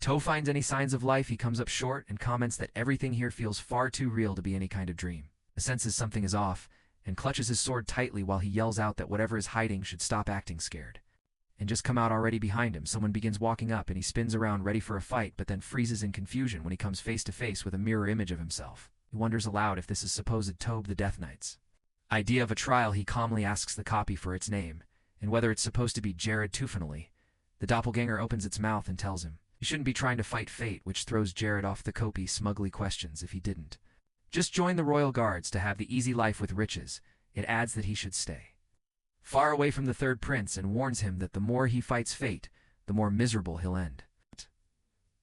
to find any signs of life. He comes up short and comments that everything here feels far too real to be any kind of dream. He senses something is off and clutches his sword tightly while he yells out that whatever is hiding should stop acting scared and just come out. Already behind him, someone begins walking up and he spins around ready for a fight, but then freezes in confusion when he comes face to face with a mirror image of himself. He wonders aloud if this is supposed Tobe the Death Knight's idea of a trial. He calmly asks the copy for its name, and whether it's supposed to be Jared Tufanali. The doppelganger opens its mouth and tells him he shouldn't be trying to fight fate, which throws Jared off the copy smugly questions if he didn't just join the royal guards to have the easy life with riches. It adds that he should stay far away from the third prince and warns him that the more he fights fate, the more miserable he'll end.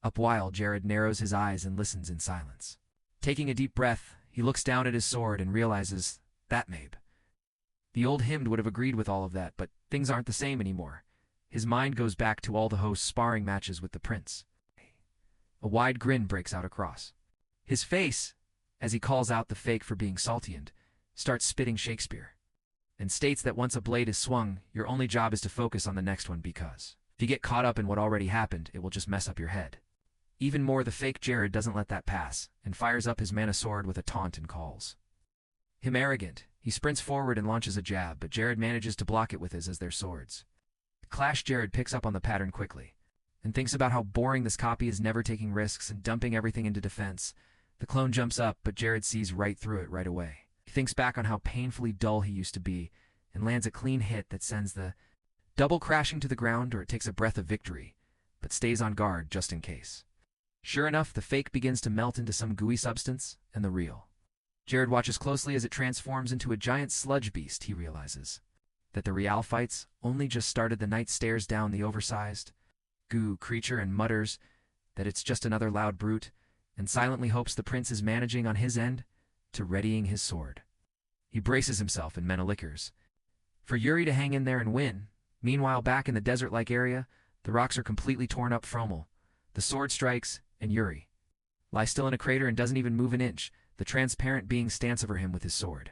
Up while Jared narrows his eyes and listens in silence. Taking a deep breath, he looks down at his sword and realizes that maybe the old hymn would have agreed with all of that, but things aren't the same anymore. His mind goes back to all the host's sparring matches with the prince. A wide grin breaks out across his face as he calls out the fake for being salty and starts spitting Shakespeare, and states that once a blade is swung, your only job is to focus on the next one, because if you get caught up in what already happened, it will just mess up your head. Even more, the fake Jared doesn't let that pass, and fires up his mana sword with a taunt and calls him arrogant. He sprints forward and launches a jab, but Jared manages to block it with his as their swords clash. Jared picks up on the pattern quickly, and thinks about how boring this copy is, never taking risks and dumping everything into defense. The clone jumps up, but Jared sees right through it right away. He thinks back on how painfully dull he used to be, and lands a clean hit that sends the double crashing to the ground, or it takes a breath of victory, but stays on guard just in case. Sure enough, the fake begins to melt into some gooey substance, and the real Jared watches closely as it transforms into a giant sludge beast. He realizes that the real fights only just started. The knight stares down the oversized goo creature and mutters that it's just another loud brute, and silently hopes the prince is managing on his end to readying his sword. He braces himself in Menelickers for Yuri to hang in there and win. Meanwhile, back in the desert-like area, the rocks are completely torn up. Fromel, the sword strikes, and Yuri lies still in a crater and doesn't even move an inch. The transparent being stands over him with his sword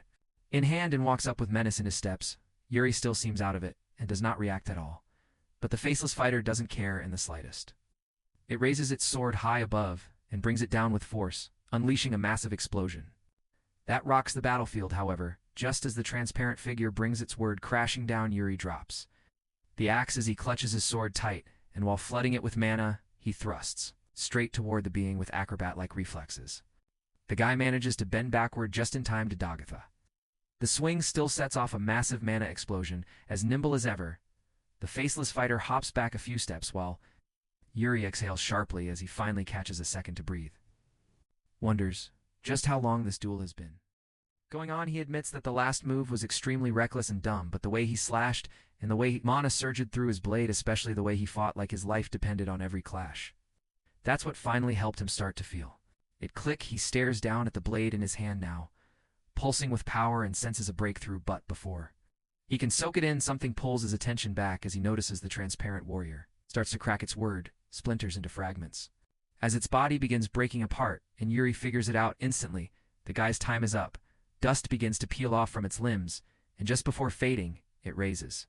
in hand and walks up with menace in his steps. Yuri still seems out of it and does not react at all, but the faceless fighter doesn't care in the slightest. It raises its sword high above and brings it down with force, unleashing a massive explosion that rocks the battlefield. However, just as the transparent figure brings its word crashing down, Yuri drops the axe as he clutches his sword tight, and while flooding it with mana, he thrusts straight toward the being with acrobat-like reflexes. The guy manages to bend backward just in time to Dagatha. The swing still sets off a massive mana explosion. As nimble as ever, the faceless fighter hops back a few steps while Yuri exhales sharply as he finally catches a second to breathe. Wonders just how long this duel has been going on. He admits that the last move was extremely reckless and dumb, but the way he slashed and the way mana surged through his blade, especially the way he fought like his life depended on every clash, that's what finally helped him start to feel it click. He stares down at the blade in his hand now, pulsing with power, and senses a breakthrough, but before he can soak it in, something pulls his attention back as he notices the transparent warrior starts to crack its word splinters into fragments as its body begins breaking apart, and Yuri figures it out instantly. The guy's time is up. Dust begins to peel off from its limbs, and just before fading, it raises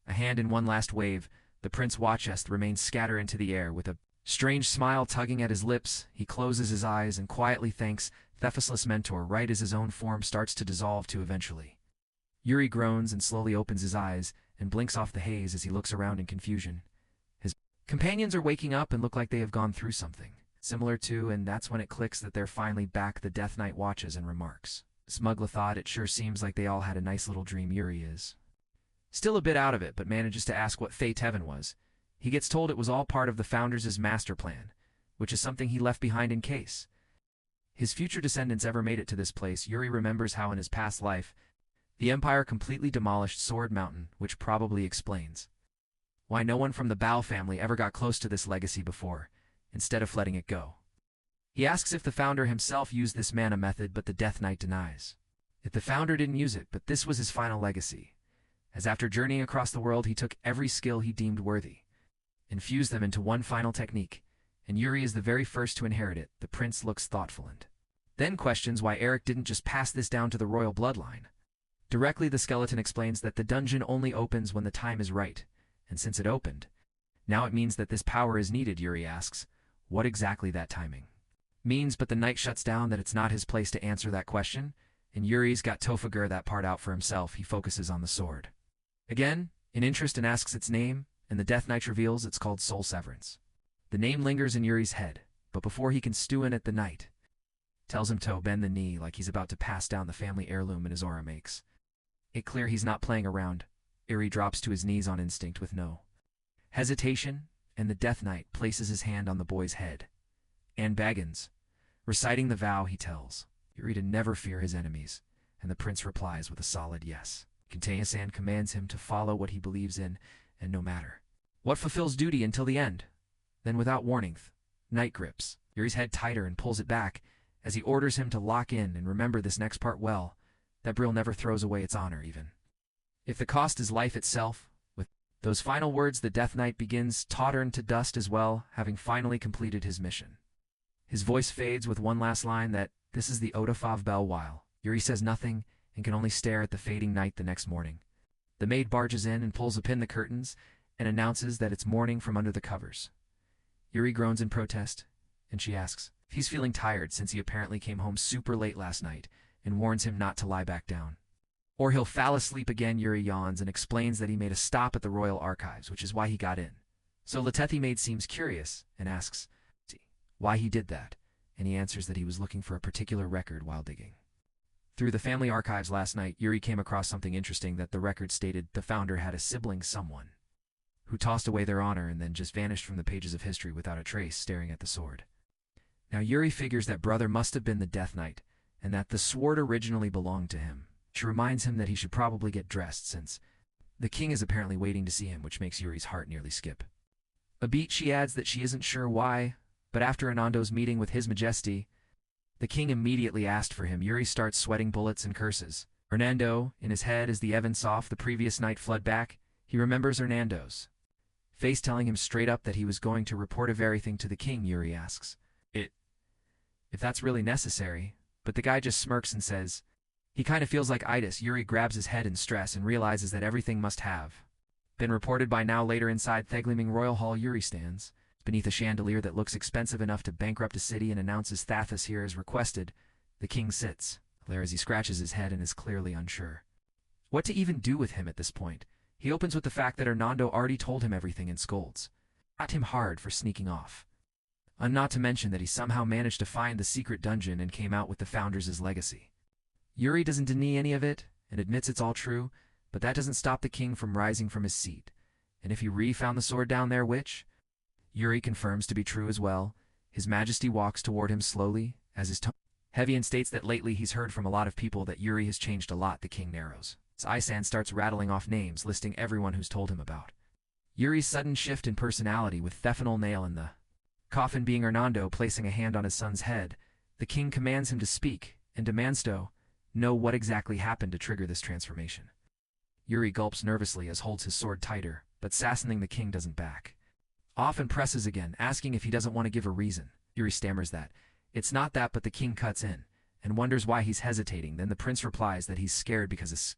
a hand in one last wave. The prince Watchest remains scatter into the air with a strange smile tugging at his lips. He closes his eyes and quietly thanks Thephasless Mentor right as his own form starts to dissolve to eventually. Yuri groans and slowly opens his eyes and blinks off the haze as he looks around in confusion. His companions are waking up and look like they have gone through something similar to, and that's when it clicks that they're finally back. The Death Knight watches and remarks, "Smugla thought it sure seems like they all had a nice little dream." Yuri is still a bit out of it, but manages to ask what Fate Heaven was. He gets told it was all part of the Founders' master plan, which is something he left behind in case his future descendants ever made it to this place. Yuri remembers how in his past life, the Empire completely demolished Sword Mountain, which probably explains why no one from the Bao family ever got close to this legacy before, instead of letting it go. He asks if the Founder himself used this mana method, but the Death Knight denies if the Founder didn't use it, but this was his final legacy, as after journeying across the world he took every skill he deemed worthy and fused them into one final technique, and Yuri is the very first to inherit it. The prince looks thoughtful and then questions why Eric didn't just pass this down to the royal bloodline. Directly, the skeleton explains that the dungeon only opens when the time is right, and since it opened, now it means that this power is needed. Yuri asks what exactly that timing means, but the knight shuts down that it's not his place to answer that question, and Yuri's got to figure that part out for himself. He focuses on the sword again in interest and asks its name, and the Death Knight reveals it's called Soul Severance. The name lingers in Yuri's head, but before he can stew in it, the knight tells him to bend the knee like he's about to pass down the family heirloom, and his aura makes it clear he's not playing around. Yuri drops to his knees on instinct with no hesitation, and the Death Knight places his hand on the boy's head and begins reciting the vow. He tells Yuri to never fear his enemies, and the prince replies with a solid yes. Kintae-san commands him to follow what he believes in, and no matter what, fulfills duty until the end. Then, without warning, Knight grips Yuri's head tighter and pulls it back as he orders him to lock in and remember this next part well, that Brill never throws away its honor, even if the cost is life itself. With those final words, the Death Knight begins tottering to dust as well, having finally completed his mission. His voice fades with one last line that this is the Odafav bell, while Yuri says nothing and can only stare at the fading night. The next morning, the maid barges in and pulls open the curtains and announces that it's morning from under the covers. Yuri groans in protest, and she asks if he's feeling tired since he apparently came home super late last night, and warns him not to lie back down, or he'll fall asleep again. Yuri yawns and explains that he made a stop at the Royal Archives, which is why he got in. So Latethi maid seems curious and asks why he did that, and he answers that he was looking for a particular record while digging through the family archives last night. Yuri came across something interesting, that the record stated the founder had a sibling, someone who tossed away their honor and then just vanished from the pages of history without a trace, staring at the sword. Now Yuri figures that brother must have been the Death Knight, and that the sword originally belonged to him. She reminds him that he should probably get dressed since the king is apparently waiting to see him, which makes Yuri's heart nearly skip a beat. She adds that she isn't sure why, but after Anando's meeting with His Majesty, the king immediately asked for him. Yuri starts sweating bullets and curses Hernando in his head as the events off the previous night flood back. He remembers Hernando's face telling him straight up that he was going to report of everything to the king. Yuri asks if that's really necessary, but the guy just smirks and says he kind of feels like itis. Yuri grabs his head in stress and realizes that everything must have been reported by now. Later, inside Thegliming Royal Hall, Yuri stands beneath a chandelier that looks expensive enough to bankrupt a city and announces Thathis here as requested. The king sits there as he scratches his head and is clearly unsure what to even do with him at this point. He opens with the fact that Hernando already told him everything and scolds at him hard for sneaking off. And not to mention that he somehow managed to find the secret dungeon and came out with the founders' legacy. Yuri doesn't deny any of it and admits it's all true, but that doesn't stop the king from rising from his seat. And if he found the sword down there, which Yuri confirms to be true as well, His Majesty walks toward him slowly, as his tone heavy, and states that lately he's heard from a lot of people that Yuri has changed a lot. The king narrows his eyes and starts rattling off names, listing everyone who's told him about Yuri's sudden shift in personality, with Thephanol Nail in the coffin being Hernando placing a hand on his son's head. The king commands him to speak and demands to know what exactly happened to trigger this transformation. Yuri gulps nervously as holds his sword tighter, but Sassoning the king doesn't back off and presses again, asking if he doesn't want to give a reason. Yuri stammers that it's not that, but the king cuts in and wonders why he's hesitating. Then the prince replies that he's scared because His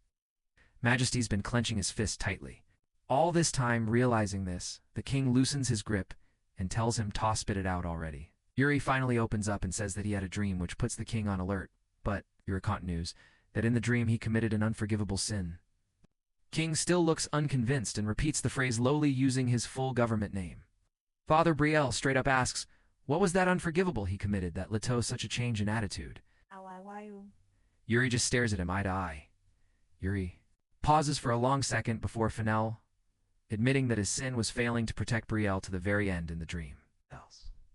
Majesty's been clenching his fist tightly. All this time, realizing this, the king loosens his grip and tells him to spit it out already. Yuri finally opens up and says that he had a dream, which puts the king on alert, but Yuri continues that in the dream he committed an unforgivable sin. King still looks unconvinced and repeats the phrase lowly, using his full government name. Father Brielle straight up asks what was that unforgivable he committed that led to such a change in attitude. Yuri just stares at him eye to eye. Yuri pauses for a long second before Fennel admitting that his sin was failing to protect Brielle to the very end. In the dream,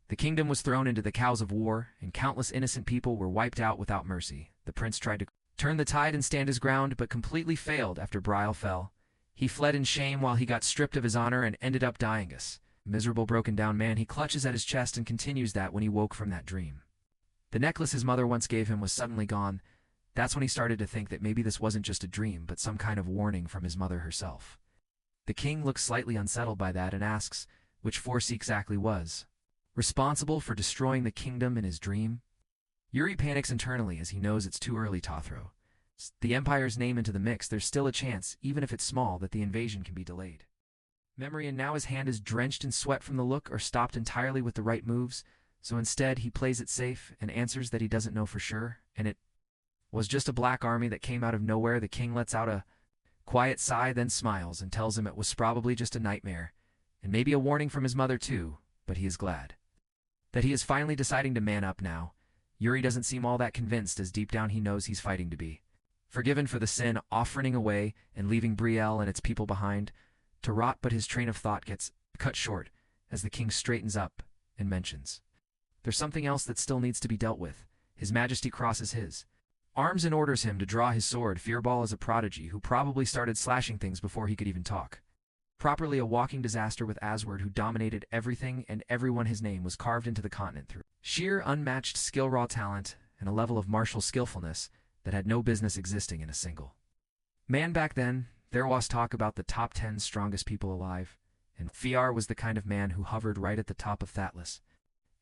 the kingdom was thrown into the cows of war, and countless innocent people were wiped out without mercy. The prince tried to turn the tide and stand his ground, but completely failed. After Brielle fell, he fled in shame while he got stripped of his honor and ended up dying. As miserable, broken down man, he clutches at his chest and continues that when he woke from that dream, the necklace his mother once gave him was suddenly gone. That's when he started to think that maybe this wasn't just a dream, but some kind of warning from his mother herself. The king looks slightly unsettled by that and asks which force exactly was responsible for destroying the kingdom in his dream. Yuri panics internally as he knows it's too early to throw the Empire's name into the mix. There's still a chance, even if it's small, that the invasion can be delayed. Memory, and now his hand is drenched in sweat from the look, or stopped entirely with the right moves, so instead he plays it safe and answers that he doesn't know for sure, and it was just a black army that came out of nowhere. The king lets out a quiet sigh, then smiles and tells him it was probably just a nightmare, and maybe a warning from his mother too, but he is glad that he is finally deciding to man up now. Yuri doesn't seem all that convinced, as deep down he knows he's fighting to be forgiven for the sin off running away and leaving Brielle and its people behind to rot, but his train of thought gets cut short as the king straightens up and mentions there's something else that still needs to be dealt with. His Majesty crosses his arms and orders him to draw his sword. Fearball is a prodigy who probably started slashing things before he could even talk. Properly a walking disaster with Asward, who dominated everything and everyone. His name was carved into the continent through sheer unmatched skill, raw talent, and a level of martial skillfulness that had no business existing in a single man back then. There was talk about the top 10 strongest people alive, and Fiar was the kind of man who hovered right at the top of that list.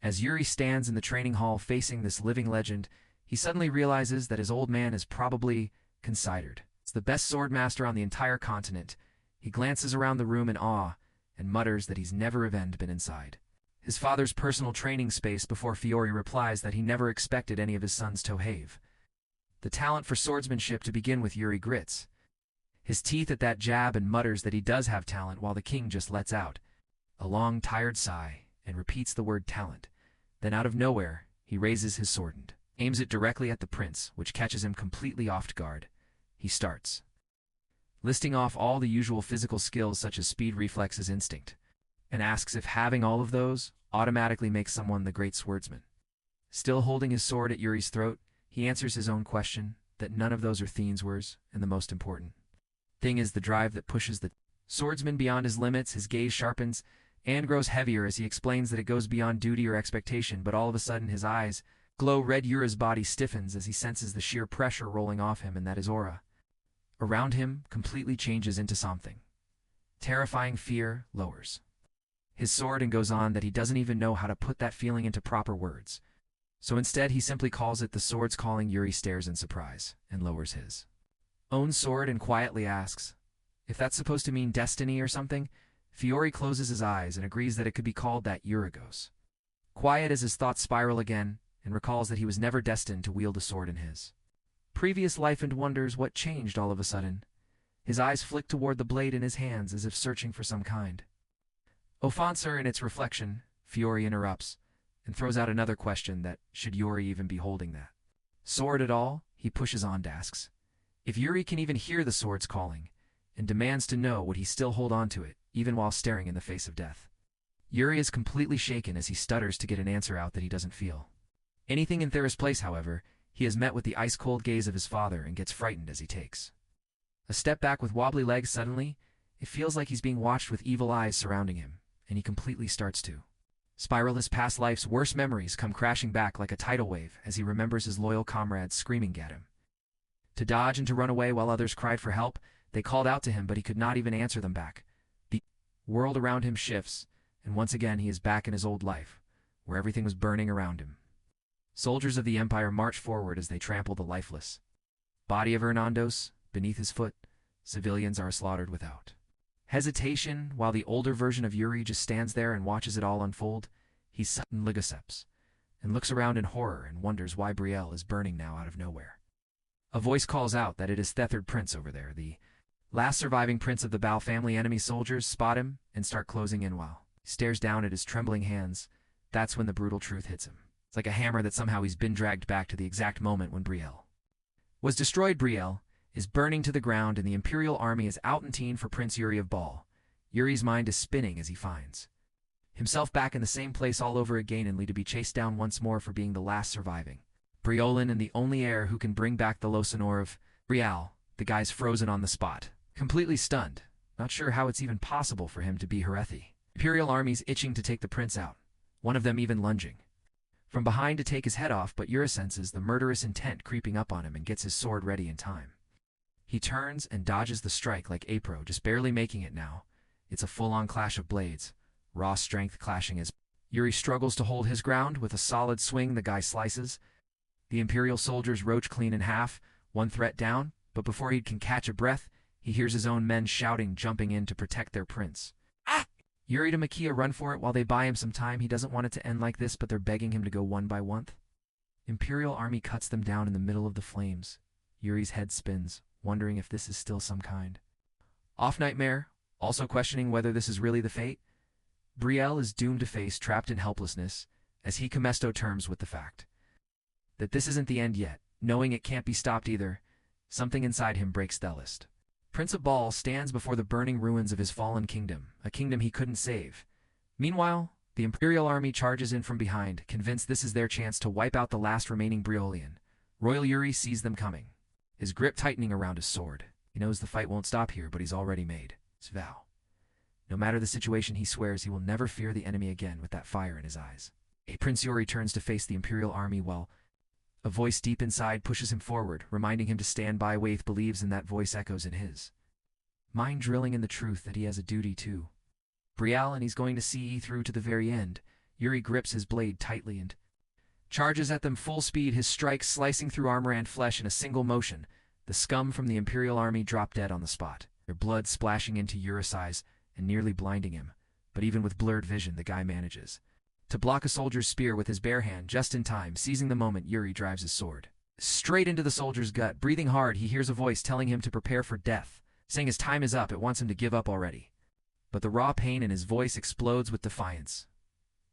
As Yuri stands in the training hall facing this living legend, he suddenly realizes that his old man is probably considered as the best swordmaster on the entire continent. He glances around the room in awe and mutters that he's never even been inside his father's personal training space before Fiori replies that he never expected any of his sons to have the talent for swordsmanship to begin with. Yuri grits his teeth at that jab and mutters that he does have talent, while the king just lets out a long, tired sigh and repeats the word talent. Then out of nowhere, he raises his sword and aims it directly at the prince, which catches him completely off guard. He starts listing off all the usual physical skills such as speed, reflexes, instinct, and asks if having all of those automatically makes someone the great swordsman. Still holding his sword at Yuri's throat, he answers his own question that none of those are Thiene's words, and the most important thing is the drive that pushes the swordsman beyond his limits. His gaze sharpens and grows heavier as he explains that it goes beyond duty or expectation, but all of a sudden his eyes glow red. Yuri's body stiffens as he senses the sheer pressure rolling off him, and that his aura around him completely changes into something terrifying. Fear lowers his sword and goes on that he doesn't even know how to put that feeling into proper words. So instead he simply calls it the sword's calling. Yuri stares in surprise and lowers his own sword and quietly asks if that's supposed to mean destiny or something. Fiori closes his eyes and agrees that it could be called that. Yuri goes quiet as his thoughts spiral again and recalls that he was never destined to wield a sword in his previous life and wonders what changed all of a sudden. His eyes flick toward the blade in his hands as if searching for some kind offenser in its reflection. Fiori interrupts and throws out another question that should Yuri even be holding that sword at all? He pushes on and asks if Yuri can even hear the sword's calling and demands to know would he still hold on to it even while staring in the face of death. Yuri is completely shaken as he stutters to get an answer out that he doesn't feel anything in Thera's place. However, he is met with the ice-cold gaze of his father and gets frightened as he takes a step back with wobbly legs. Suddenly, it feels like he's being watched with evil eyes surrounding him, and he completely starts to spiral. His past life's worst memories come crashing back like a tidal wave as he remembers his loyal comrades screaming at him to dodge and to run away while others cried for help. They called out to him, but he could not even answer them back. The world around him shifts, and once again he is back in his old life, where everything was burning around him. Soldiers of the Empire march forward as they trample the lifeless body of Hernandos beneath his foot. Civilians are slaughtered without hesitation, while the older version of Yuri just stands there and watches it all unfold. He suddenly ligaceps and looks around in horror and wonders why Brielle is burning now out of nowhere. A voice calls out that it is Thethard Prince over there, the last surviving prince of the Bao family. Enemy soldiers spot him and start closing in while he stares down at his trembling hands. That's when the brutal truth hits him. It's like a hammer that somehow he's been dragged back to the exact moment when Brielle was destroyed. Brielle is burning to the ground, and the Imperial army is out in teen for Prince Yuri of Bal. Yuri's mind is spinning as he finds himself back in the same place all over again, and to be chased down once more for being the last surviving Briolin and the only heir who can bring back the Losanor of Brielle. The guy's frozen on the spot, completely stunned, not sure how it's even possible for him to be Herethi. Imperial army's itching to take the prince out, one of them even lunging from behind to take his head off, but Yuri senses the murderous intent creeping up on him and gets his sword ready in time. He turns and dodges the strike like Apro, just barely making it now. It's a full-on clash of blades, raw strength clashing as Yuri struggles to hold his ground. With a solid swing, the guy slices the Imperial soldiers roach clean in half, one threat down, but before he can catch a breath, he hears his own men shouting, jumping in to protect their prince. Ah! Yuri to Makia run for it while they buy him some time. He doesn't want it to end like this, but they're begging him to go one by one. Imperial army cuts them down in the middle of the flames. Yuri's head spins, wondering if this is still some kind off nightmare, also questioning whether this is really the fate. Brielle is doomed to face trapped in helplessness as he comes to terms with the fact that this isn't the end yet, knowing it can't be stopped either. Something inside him breaks the list. Prince of Ball stands before the burning ruins of his fallen kingdom, a kingdom he couldn't save. Meanwhile, the Imperial army charges in from behind, convinced this is their chance to wipe out the last remaining Bryolian. Royal Yuri sees them coming, his grip tightening around his sword. He knows the fight won't stop here, but he's already made his vow. No matter the situation, he swears he will never fear the enemy again with that fire in his eyes. Prince Yuri turns to face the Imperial army while a voice deep inside pushes him forward, reminding him to stand by. Waith believes in that voice echoes in his mind, drilling in the truth that he has a duty to Brielle, and he's going to see through to the very end. Yuri grips his blade tightly and charges at them full speed, his strikes slicing through armor and flesh in a single motion. The scum from the Imperial army drop dead on the spot, their blood splashing into Yuri's eyes and nearly blinding him. But even with blurred vision, the guy manages to block a soldier's spear with his bare hand just in time. Seizing the moment, Yuri drives his sword straight into the soldier's gut. Breathing hard, he hears a voice telling him to prepare for death, saying his time is up. It wants him to give up already. But the raw pain in his voice explodes with defiance.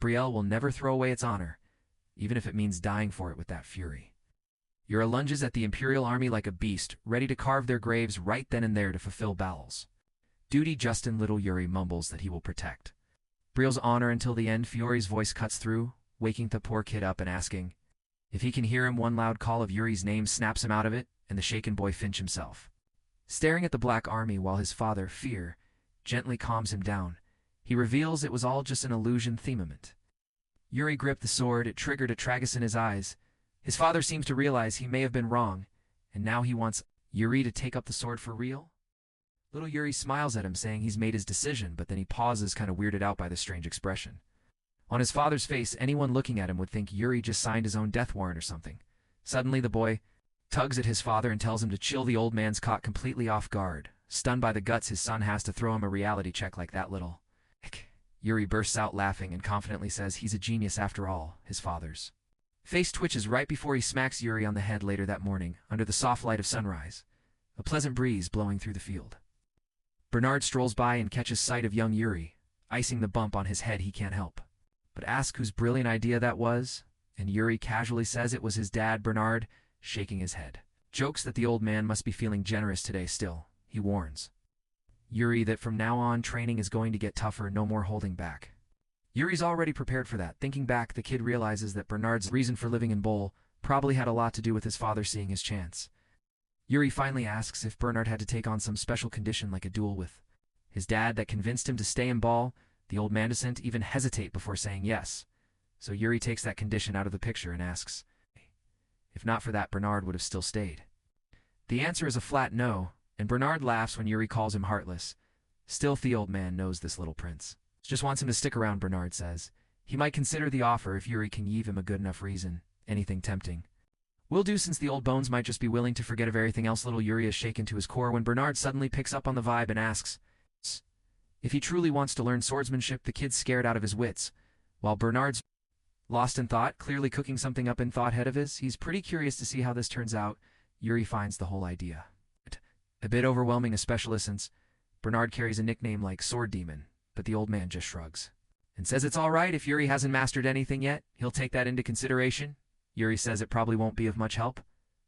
Brielle will never throw away its honor, even if it means dying for it with that fury. Yuri lunges at the Imperial army like a beast, ready to carve their graves right then and there to fulfill Baal's duty. Justin, little Yuri mumbles that he will protect Brielle's honor until the end. Fiori's voice cuts through, waking the poor kid up and asking if he can hear him. One loud call of Yuri's name snaps him out of it, and the shaken boy Finch himself, staring at the Black Army while his father, Fear, gently calms him down. He reveals it was all just an illusion themament. Yuri gripped the sword. It triggered a tragus in his eyes. His father seems to realize he may have been wrong, and now he wants Yuri to take up the sword for real. Little Yuri smiles at him, saying he's made his decision, but then he pauses, kind of weirded out by the strange expression on his father's face. Anyone looking at him would think Yuri just signed his own death warrant or something. Suddenly, the boy tugs at his father and tells him to chill. The old man's caught completely off guard. Stunned by the guts his son has to throw him a reality check like that. Little Yuri bursts out laughing and confidently says he's a genius after all. His father's face twitches right before he smacks Yuri on the head later that morning, under the soft light of sunrise, a pleasant breeze blowing through the field. Bernard strolls by and catches sight of young Yuri, icing the bump on his head. He can't help but ask whose brilliant idea that was, and Yuri casually says it was his dad. Bernard, shaking his head, jokes that the old man must be feeling generous today. Still, he warns Yuri that from now on training is going to get tougher, no more holding back. Yuri's already prepared for that. Thinking back, the kid realizes that Bernard's reason for living in Bowl probably had a lot to do with his father seeing his chance. Yuri finally asks if Bernard had to take on some special condition like a duel with his dad that convinced him to stay in Ball. The old man doesn't even hesitate before saying yes. So Yuri takes that condition out of the picture and asks if not for that, Bernard would have still stayed. The answer is a flat no, and Bernard laughs when Yuri calls him heartless. Still, the old man knows this little prince just wants him to stick around. Bernard says he might consider the offer if Yuri can give him a good enough reason. Anything tempting will do, since the old bones might just be willing to forget of everything else. Little Yuri is shaken to his core when Bernard suddenly picks up on the vibe and asks if he truly wants to learn swordsmanship. The kid's scared out of his wits, while Bernard's lost in thought, clearly cooking something up in thought head of his. He's pretty curious to see how this turns out. Yuri finds the whole idea a bit overwhelming, especially since Bernard carries a nickname like Sword Demon, but the old man just shrugs and says it's all right if Yuri hasn't mastered anything yet. He'll take that into consideration. Yuri says it probably won't be of much help,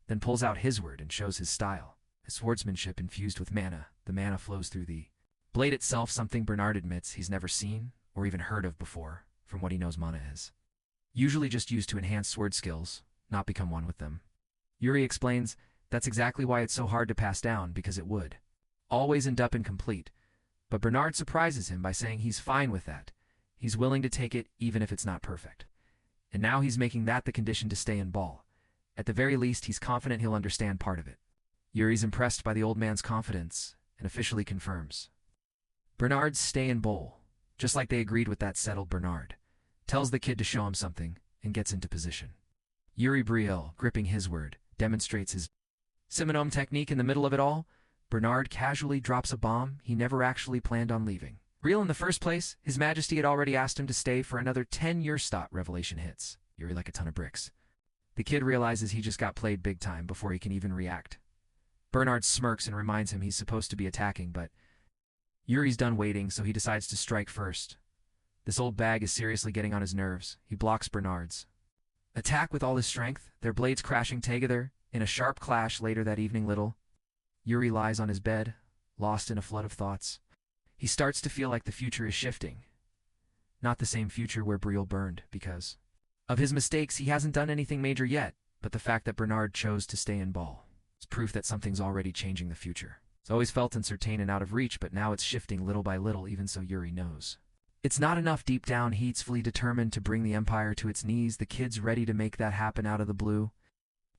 then pulls out his word and shows his style. His swordsmanship infused with mana. The mana flows through the blade itself, something Bernard admits he's never seen or even heard of before. From what he knows, mana is usually just used to enhance sword skills, not become one with them. Yuri explains that's exactly why it's so hard to pass down, because it would always end up incomplete. But Bernard surprises him by saying he's fine with that. He's willing to take it even if it's not perfect. And now he's making that the condition to stay in Ball. At the very least, he's confident he'll understand part of it. Yuri's impressed by the old man's confidence and officially confirms Bernard's stay in Bowl. Just like they agreed with, that settled. Bernard tells the kid to show him something and gets into position. Yuri Brielle, gripping his word, demonstrates his Simonome technique. In the middle of it all, Bernard casually drops a bomb. He never actually planned on leaving Real in the first place. His Majesty had already asked him to stay for another 10-year stop. Revelation hits Yuri like a ton of bricks. The kid realizes he just got played big time before he can even react. Bernard smirks and reminds him he's supposed to be attacking, but Yuri's done waiting, so he decides to strike first. This old bag is seriously getting on his nerves. He blocks Bernard's attack with all his strength, their blades crashing together in a sharp clash later that evening. Yuri lies on his bed, lost in a flood of thoughts. He starts to feel like the future is shifting. Not the same future where Brielle burned, because of his mistakes. He hasn't done anything major yet, but the fact that Bernard chose to stay in Ball is proof that something's already changing the future. It's always felt uncertain and out of reach, but now it's shifting little by little, even so Yuri knows. It's not enough. Deep down, he's fully determined to bring the Empire to its knees. The kid's ready to make that happen out of the blue.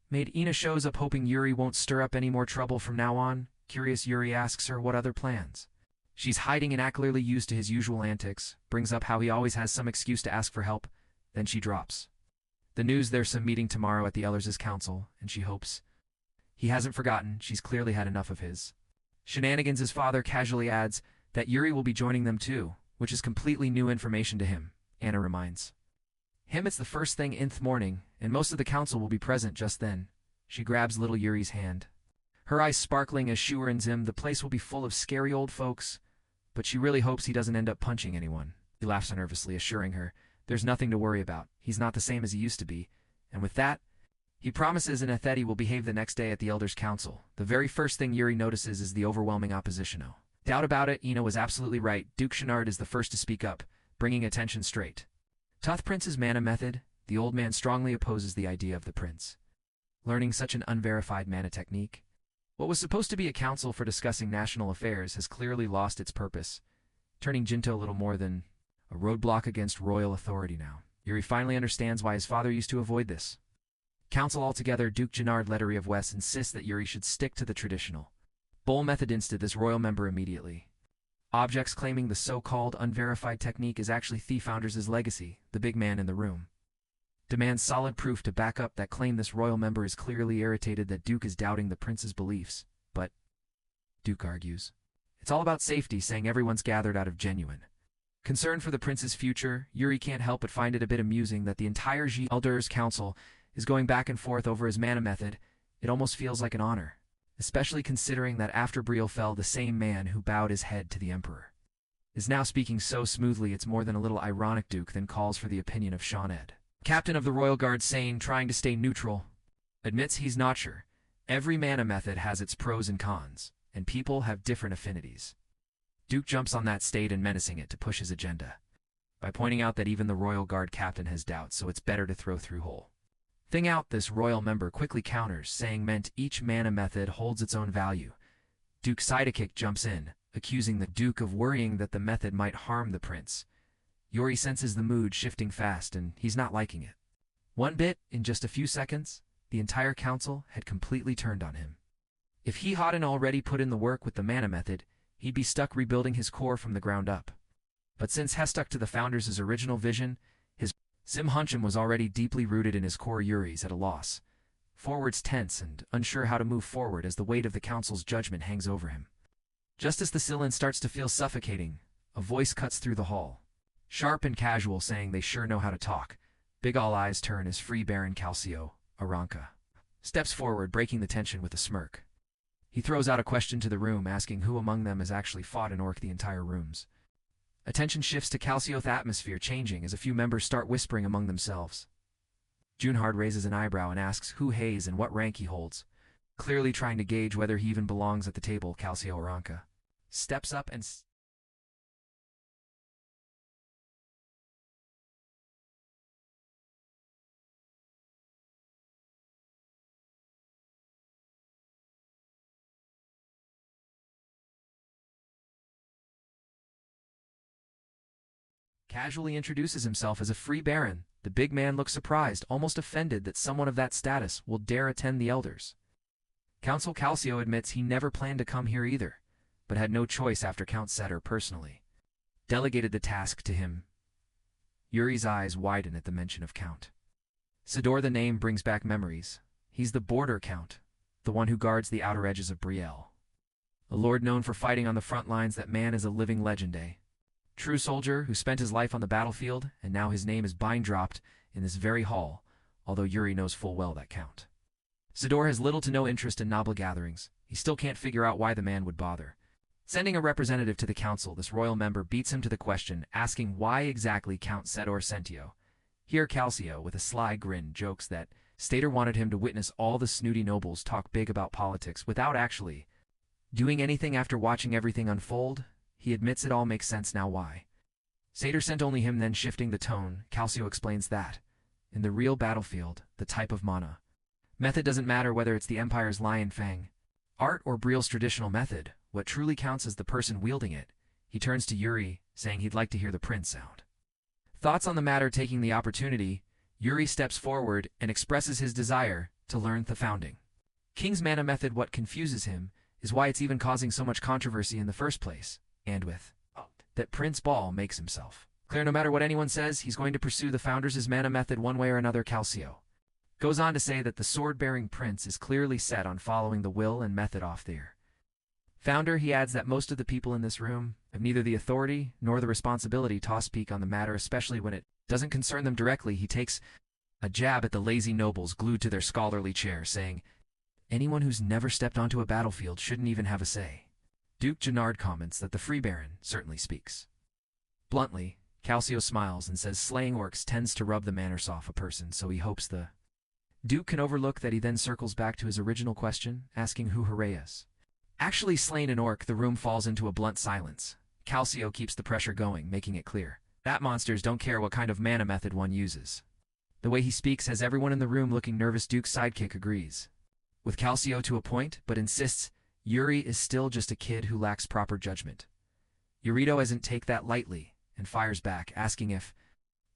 Maid Ina shows up hoping Yuri won't stir up any more trouble from now on. Curious, Yuri asks her what other plans. She's hiding and clearly used to his usual antics, brings up how he always has some excuse to ask for help, then she drops the news there's some meeting tomorrow at the Elders' Council, and she hopes he hasn't forgotten. She's clearly had enough of his shenanigans. His father casually adds that Yuri will be joining them too, which is completely new information to him. Anna reminds him it's the first thing in the morning, and most of the council will be present just then. She grabs little Yuri's hand, her eyes sparkling as she warns him the place will be full of scary old folks, but she really hopes he doesn't end up punching anyone. He laughs nervously, assuring her there's nothing to worry about. He's not the same as he used to be, and with that, he promises Ina that he will behave the next day at the Elders' Council. The very first thing Yuri notices is the overwhelming opposition. No doubt about it, Ina was absolutely right. Duke Chenard is the first to speak up, bringing attention straight to the prince's mana method. The old man strongly opposes the idea of the prince learning such an unverified mana technique. What was supposed to be a council for discussing national affairs has clearly lost its purpose, turning Jinto a little more than a roadblock against royal authority now. Yuri finally understands why his father used to avoid this council altogether. Duke Chenard Lettery of West insists that Yuri should stick to the traditional Bowl method instead. This royal member immediately objects, claiming the so-called unverified technique is actually the founder's legacy. The big man in the room demands solid proof to back up that claim. This royal member is clearly irritated that Duke is doubting the prince's beliefs, but Duke argues it's all about safety, saying everyone's gathered out of genuine concern for the prince's future. Yuri can't help but find it a bit amusing that the entire Elders' Council is going back and forth over his mana method. It almost feels like an honor, especially considering that after Brielle fell, the same man who bowed his head to the Emperor is now speaking so smoothly it's more than a little ironic. Duke then calls for the opinion of Sean Ed, captain of the Royal Guard, saying, trying to stay neutral, admits he's not sure. Every mana method has its pros and cons, and people have different affinities. Duke jumps on that state and menacing it to push his agenda by pointing out that even the Royal Guard captain has doubts, so it's better to throw through whole thing out. This royal member quickly counters, saying meant each mana method holds its own value. Duke's sidekick jumps in, accusing the Duke of worrying that the method might harm the prince. Yuri senses the mood shifting fast, and he's not liking it one bit. In just a few seconds, the entire council had completely turned on him. If he hadn't already put in the work with the mana method, he'd be stuck rebuilding his core from the ground up. But since he stuck to the founder's original vision, his Sim Huncham was already deeply rooted in his core. Yuri's at a loss, forwards tense and unsure how to move forward as the weight of the council's judgment hangs over him. Just as the ceiling starts to feel suffocating, a voice cuts through the hall, sharp and casual, saying they sure know how to talk. Big all eyes turn as Free Baron Calcio Aranka steps forward, breaking the tension with a smirk. He throws out a question to the room, asking who among them has actually fought an orc. The entire room's attention shifts to Calcio's atmosphere changing as a few members start whispering among themselves. Junhard raises an eyebrow and asks who Hayes and what rank he holds, clearly trying to gauge whether he even belongs at the table. Calcio Aranka steps up and casually introduces himself as a free baron. The big man looks surprised, almost offended that someone of that status will dare attend the Elders' Council. Calcio admits he never planned to come here either, but had no choice after Count Setter personally delegated the task to him. Yuri's eyes widen at the mention of Count Sidor. The name brings back memories. He's the border count, the one who guards the outer edges of Brielle. A lord known for fighting on the front lines. That man is a living legend, true soldier who spent his life on the battlefield, and now his name is bind-dropped in this very hall, although Yuri knows full well that Count Sidor has little to no interest in noble gatherings. He still can't figure out why the man would bother sending a representative to the council. This royal member beats him to the question, asking why exactly Count Sidor sent you. Here Calcio, with a sly grin, jokes that Stater wanted him to witness all the snooty nobles talk big about politics without actually doing anything. After watching everything unfold, he admits it all makes sense now why Satyr sent only him. Then shifting the tone, Calcio explains that in the real battlefield, the type of mana method doesn't matter whether it's the Empire's Lion Fang art or Briel's traditional method. What truly counts is the person wielding it. He turns to Yuri, saying he'd like to hear the prince sound thoughts on the matter. Taking the opportunity, Yuri steps forward and expresses his desire to learn the founding King's mana method. What confuses him is why it's even causing so much controversy in the first place, and with that Prince Ball makes himself clear no matter what anyone says, he's going to pursue the Founders' mana method one way or another. Calcio goes on to say that the sword-bearing prince is clearly set on following the will and method of their founder. He adds that most of the people in this room have neither the authority nor the responsibility to speak on the matter, especially when it doesn't concern them directly. He takes a jab at the lazy nobles glued to their scholarly chair, saying, anyone who's never stepped onto a battlefield shouldn't even have a say. Duke Gennard comments that the Free Baron certainly speaks bluntly. Calcio smiles and says slaying orcs tends to rub the manners off a person, so he hopes the Duke can overlook that. He then circles back to his original question, asking who Horaeus actually slain an orc. The room falls into a blunt silence. Calcio keeps the pressure going, making it clear that monsters don't care what kind of mana method one uses. The way he speaks has everyone in the room looking nervous. Duke's sidekick agrees with Calcio to a point, but insists Yuri is still just a kid who lacks proper judgment. Yurito doesn't take that lightly and fires back, asking if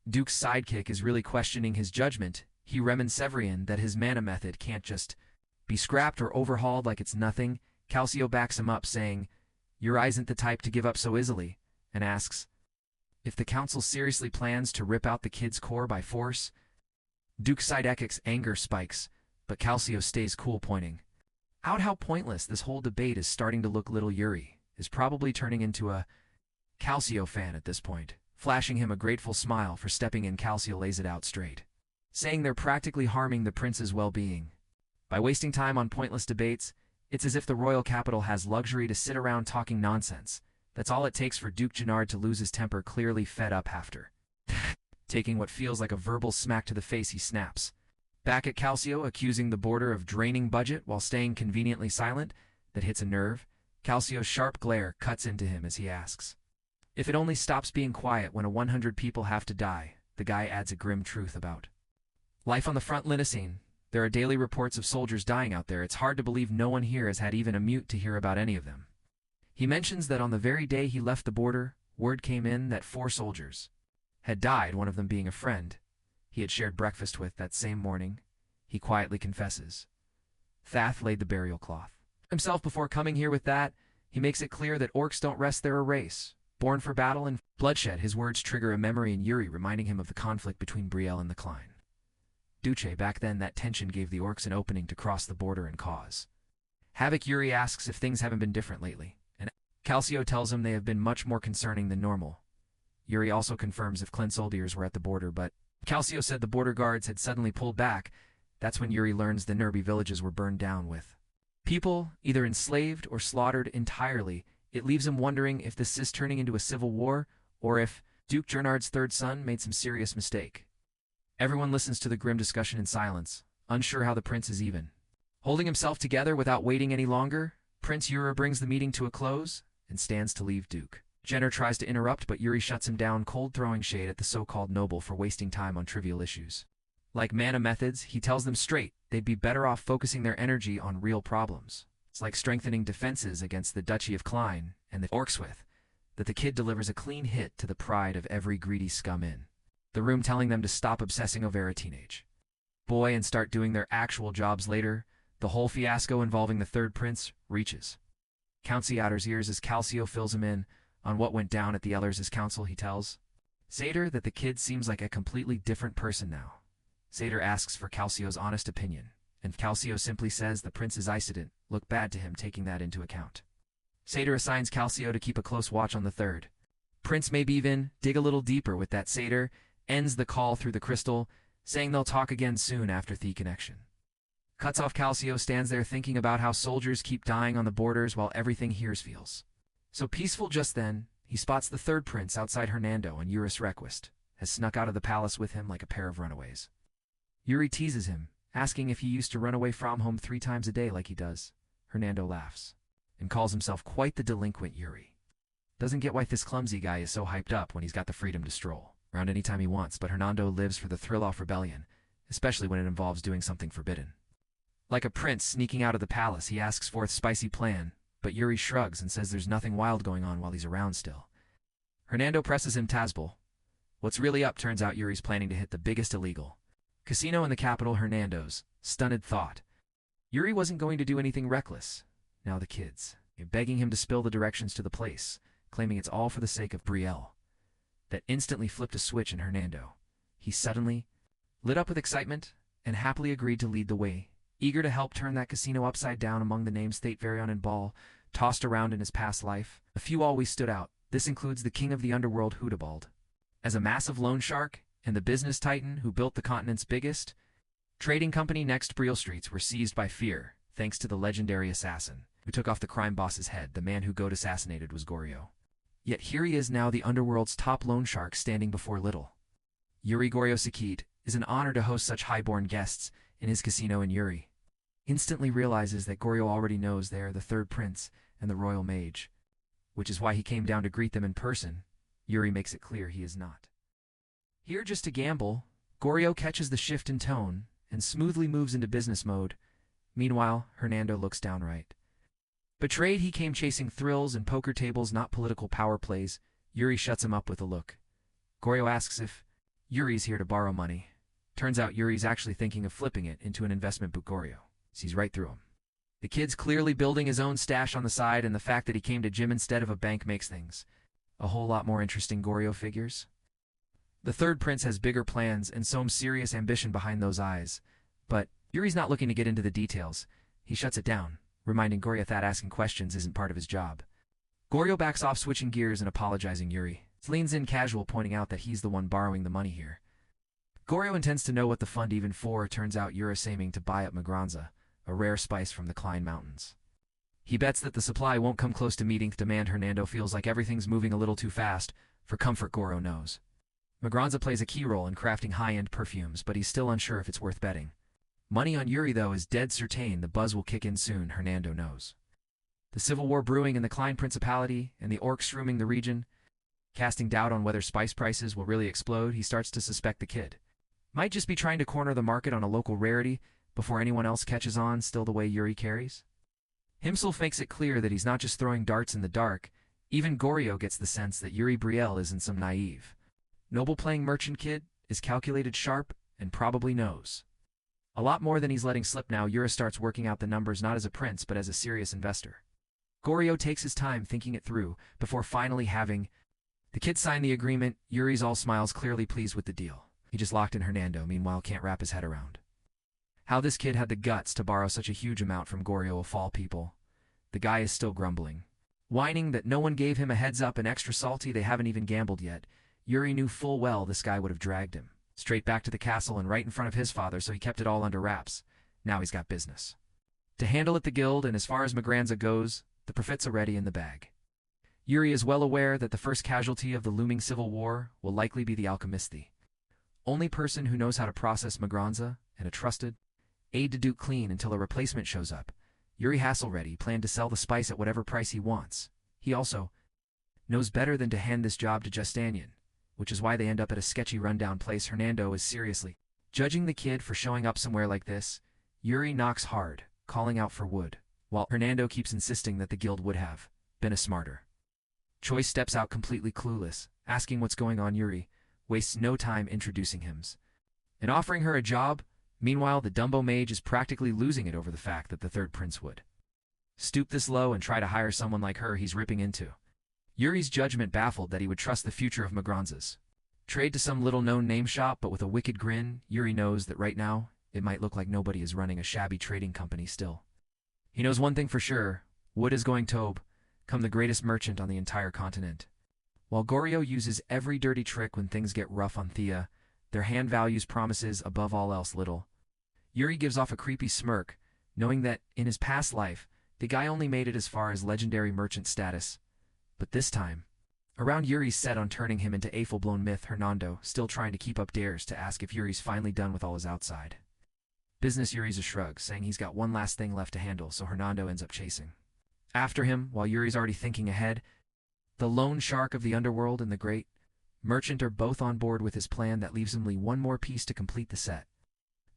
Duke's sidekick is really questioning his judgment. He reminds Severian that his mana method can't just be scrapped or overhauled like it's nothing. Calcio backs him up, saying Yuri isn't the type to give up so easily, and asks if the council seriously plans to rip out the kid's core by force. Duke's sidekick's anger spikes, but Calcio stays cool, pointing out how pointless this whole debate is starting to look. Little Yuri is probably turning into a Calcio fan at this point, flashing him a grateful smile for stepping in. Calcio lays it out straight, saying they're practically harming the prince's well-being by wasting time on pointless debates. It's as if the royal capital has luxury to sit around talking nonsense. That's all it takes for Duke Gennard to lose his temper. Clearly fed up after taking what feels like a verbal smack to the face, he snaps back at Calcio, accusing the border of draining budget while staying conveniently silent. That hits a nerve. Calcio's sharp glare cuts into him as he asks if it only stops being quiet when 100 people have to die. The guy adds a grim truth about life on the front line. There are daily reports of soldiers dying out there. It's hard to believe no one here has had even a mute to hear about any of them. He mentions that on the very day he left the border, word came in that 4 soldiers had died, one of them being a friend he had shared breakfast with that same morning. He quietly confesses Thath laid the burial cloth himself before coming here. With that, he makes it clear that orcs don't rest. They're a race born for battle and bloodshed. His words trigger a memory in Yuri, reminding him of the conflict between Brielle and the Klein Duce. Back then, that tension gave the orcs an opening to cross the border and cause havoc. Yuri asks if things haven't been different lately, and Calcio tells him they have been much more concerning than normal. Yuri also confirms if Klein soldiers were at the border, but Calcio said the border guards had suddenly pulled back. That's when Yuri learns the Nerby villages were burned down, with people either enslaved or slaughtered entirely. It leaves him wondering if this is turning into a civil war, or if Duke Gennard's third son made some serious mistake. Everyone listens to the grim discussion in silence, unsure how the prince is even holding himself together. Without waiting any longer, Prince Yuri brings the meeting to a close and stands to leave. Duke Gennard tries to interrupt, but Yuri shuts him down, cold, throwing shade at the so-called noble for wasting time on trivial issues like mana methods. He tells them straight they'd be better off focusing their energy on real problems. It's like strengthening defenses against the Duchy of Klein and the orcs, with that the kid delivers a clean hit to the pride of every greedy scum in the room, telling them to stop obsessing over a teenage boy and start doing their actual jobs later. The whole fiasco involving the third prince reaches Count Seatter's ears as Calcio fills him in on what went down at the Ehlers' council. He tells Satyr that the kid seems like a completely different person now. Satyr asks for Calcio's honest opinion, and Calcio simply says the prince's incident looked bad to him, taking that into account. Satyr assigns Calcio to keep a close watch on the third prince, maybe even dig a little deeper. With that, Satyr ends the call through the crystal, saying they'll talk again soon after the connection cuts off. Calcio stands there thinking about how soldiers keep dying on the borders while everything here feels so peaceful. Just then, he spots the third prince outside Hernando and Eurus Request has snuck out of the palace with him like a pair of runaways. Yuri teases him, asking if he used to run away from home 3 times a day like he does. Hernando laughs and calls himself quite the delinquent Yuri. Doesn't get why this clumsy guy is so hyped up when he's got the freedom to stroll around anytime he wants, but Hernando lives for the thrill of rebellion, especially when it involves doing something forbidden. Like a prince sneaking out of the palace, he asks for a spicy plan, but Yuri shrugs and says there's nothing wild going on while he's around still. Hernando presses him Tazbul. What's really up turns out Yuri's planning to hit the biggest illegal casino in the capital. Hernando's stunned thought. Yuri wasn't going to do anything reckless. Now the kids, begging him to spill the directions to the place, claiming it's all for the sake of Brielle. That instantly flipped a switch in Hernando. He suddenly lit up with excitement and happily agreed to lead the way, eager to help turn that casino upside down. Among the names Thate-Varion and Ball tossed around in his past life, a few always stood out. This includes the king of the underworld, Hudibald. As a massive loan shark and the business titan who built the continent's biggest trading company next, Brielle streets were seized by fear, thanks to the legendary assassin who took off the crime boss's head. The man who got assassinated was Goryo. Yet here he is now, the underworld's top loan shark, standing before little Yuri. Goryo Sakit is an honor to host such highborn guests in his casino, and Yuri instantly realizes that Goryo already knows they are the third prince and the royal mage, which is why he came down to greet them in person. Yuri makes it clear he is not here just to gamble. Goryo catches the shift in tone and smoothly moves into business mode. Meanwhile, Hernando looks downright betrayed. He came chasing thrills and poker tables, not political power plays. Yuri shuts him up with a look. Goryo asks if Yuri's here to borrow money. Turns out Yuri's actually thinking of flipping it into an investment, but Goryo sees right through him. The kid's clearly building his own stash on the side, and the fact that he came to gym instead of a bank makes things a whole lot more interesting. Goryo figures the third prince has bigger plans and some serious ambition behind those eyes, but Yuri's not looking to get into the details. He shuts it down, reminding Goryo that asking questions isn't part of his job. Goryo backs off, switching gears and apologizing. Yuri leans in casual, pointing out that he's the one borrowing the money here. Goryo intends to know what the fund even for. Turns out Yuri's aiming to buy up Magranza, a rare spice from the Klein Mountains. He bets that the supply won't come close to meeting demand. Hernando feels like everything's moving a little too fast for comfort. Goryo knows Magranza plays a key role in crafting high-end perfumes, but he's still unsure if it's worth betting money on. Yuri, though, is dead certain the buzz will kick in soon. Hernando knows the civil war brewing in the Klein Principality and the orcs rooming the region, casting doubt on whether spice prices will really explode. He starts to suspect the kid might just be trying to corner the market on a local rarity before anyone else catches on. Still, the way Yuri carries himself makes it clear that he's not just throwing darts in the dark. Even Goryo gets the sense that Yuri Brielle isn't some naive, noble-playing merchant kid, is calculated, sharp, and probably knows a lot more than he's letting slip. Now Yuri starts working out the numbers, not as a prince but as a serious investor. Goryo takes his time thinking it through before finally having the kid sign the agreement. Yuri's all smiles, clearly pleased with the deal. He just locked in. Hernando, meanwhile, can't wrap his head around how this kid had the guts to borrow such a huge amount from Goryo, of all people. The guy is still grumbling, whining that no one gave him a heads up, and extra salty they haven't even gambled yet. Yuri knew full well this guy would have dragged him straight back to the castle and right in front of his father, so he kept it all under wraps. Now he's got business to handle at the guild, and as far as Magranza goes, the profit's already in the bag. Yuri is well aware that the first casualty of the looming civil war will likely be the alchemist, the only person who knows how to process Magranza, and a trusted aide to do clean until a replacement shows up. Yuri Hasselready planned to sell the spice at whatever price he wants. He also knows better than to hand this job to Justinian, which is why they end up at a sketchy rundown place. Hernando is seriously judging the kid for showing up somewhere like this. Yuri knocks hard, calling out for wood, while Hernando keeps insisting that the guild would have been a smarter choice. Steps out completely clueless, asking what's going on. Yuri wastes no time introducing him and offering her a job. Meanwhile, the Dumbo mage is practically losing it over the fact that the third prince would stoop this low and try to hire someone like her. He's ripping into Yuri's judgment, baffled that he would trust the future of Magranza's trade to some little-known name shop, but with a wicked grin, Yuri knows that right now it might look like nobody is running a shabby trading company still. He knows one thing for sure: Wood is going to become the greatest merchant on the entire continent. While Goryo uses every dirty trick when things get rough on Thea, their hand values promises above all else little. Yuri gives off a creepy smirk, knowing that, in his past life, the guy only made it as far as legendary merchant status. But this time Around Yuri's set on turning him into a full-blown myth, Hernando, still trying to keep up, dares to ask if Yuri's finally done with all his outside business. Yuri's a shrug, saying he's got one last thing left to handle, so Hernando ends up chasing after him, while Yuri's already thinking ahead. The lone shark of the underworld and the great merchant are both on board with his plan that leaves only one more piece to complete the set.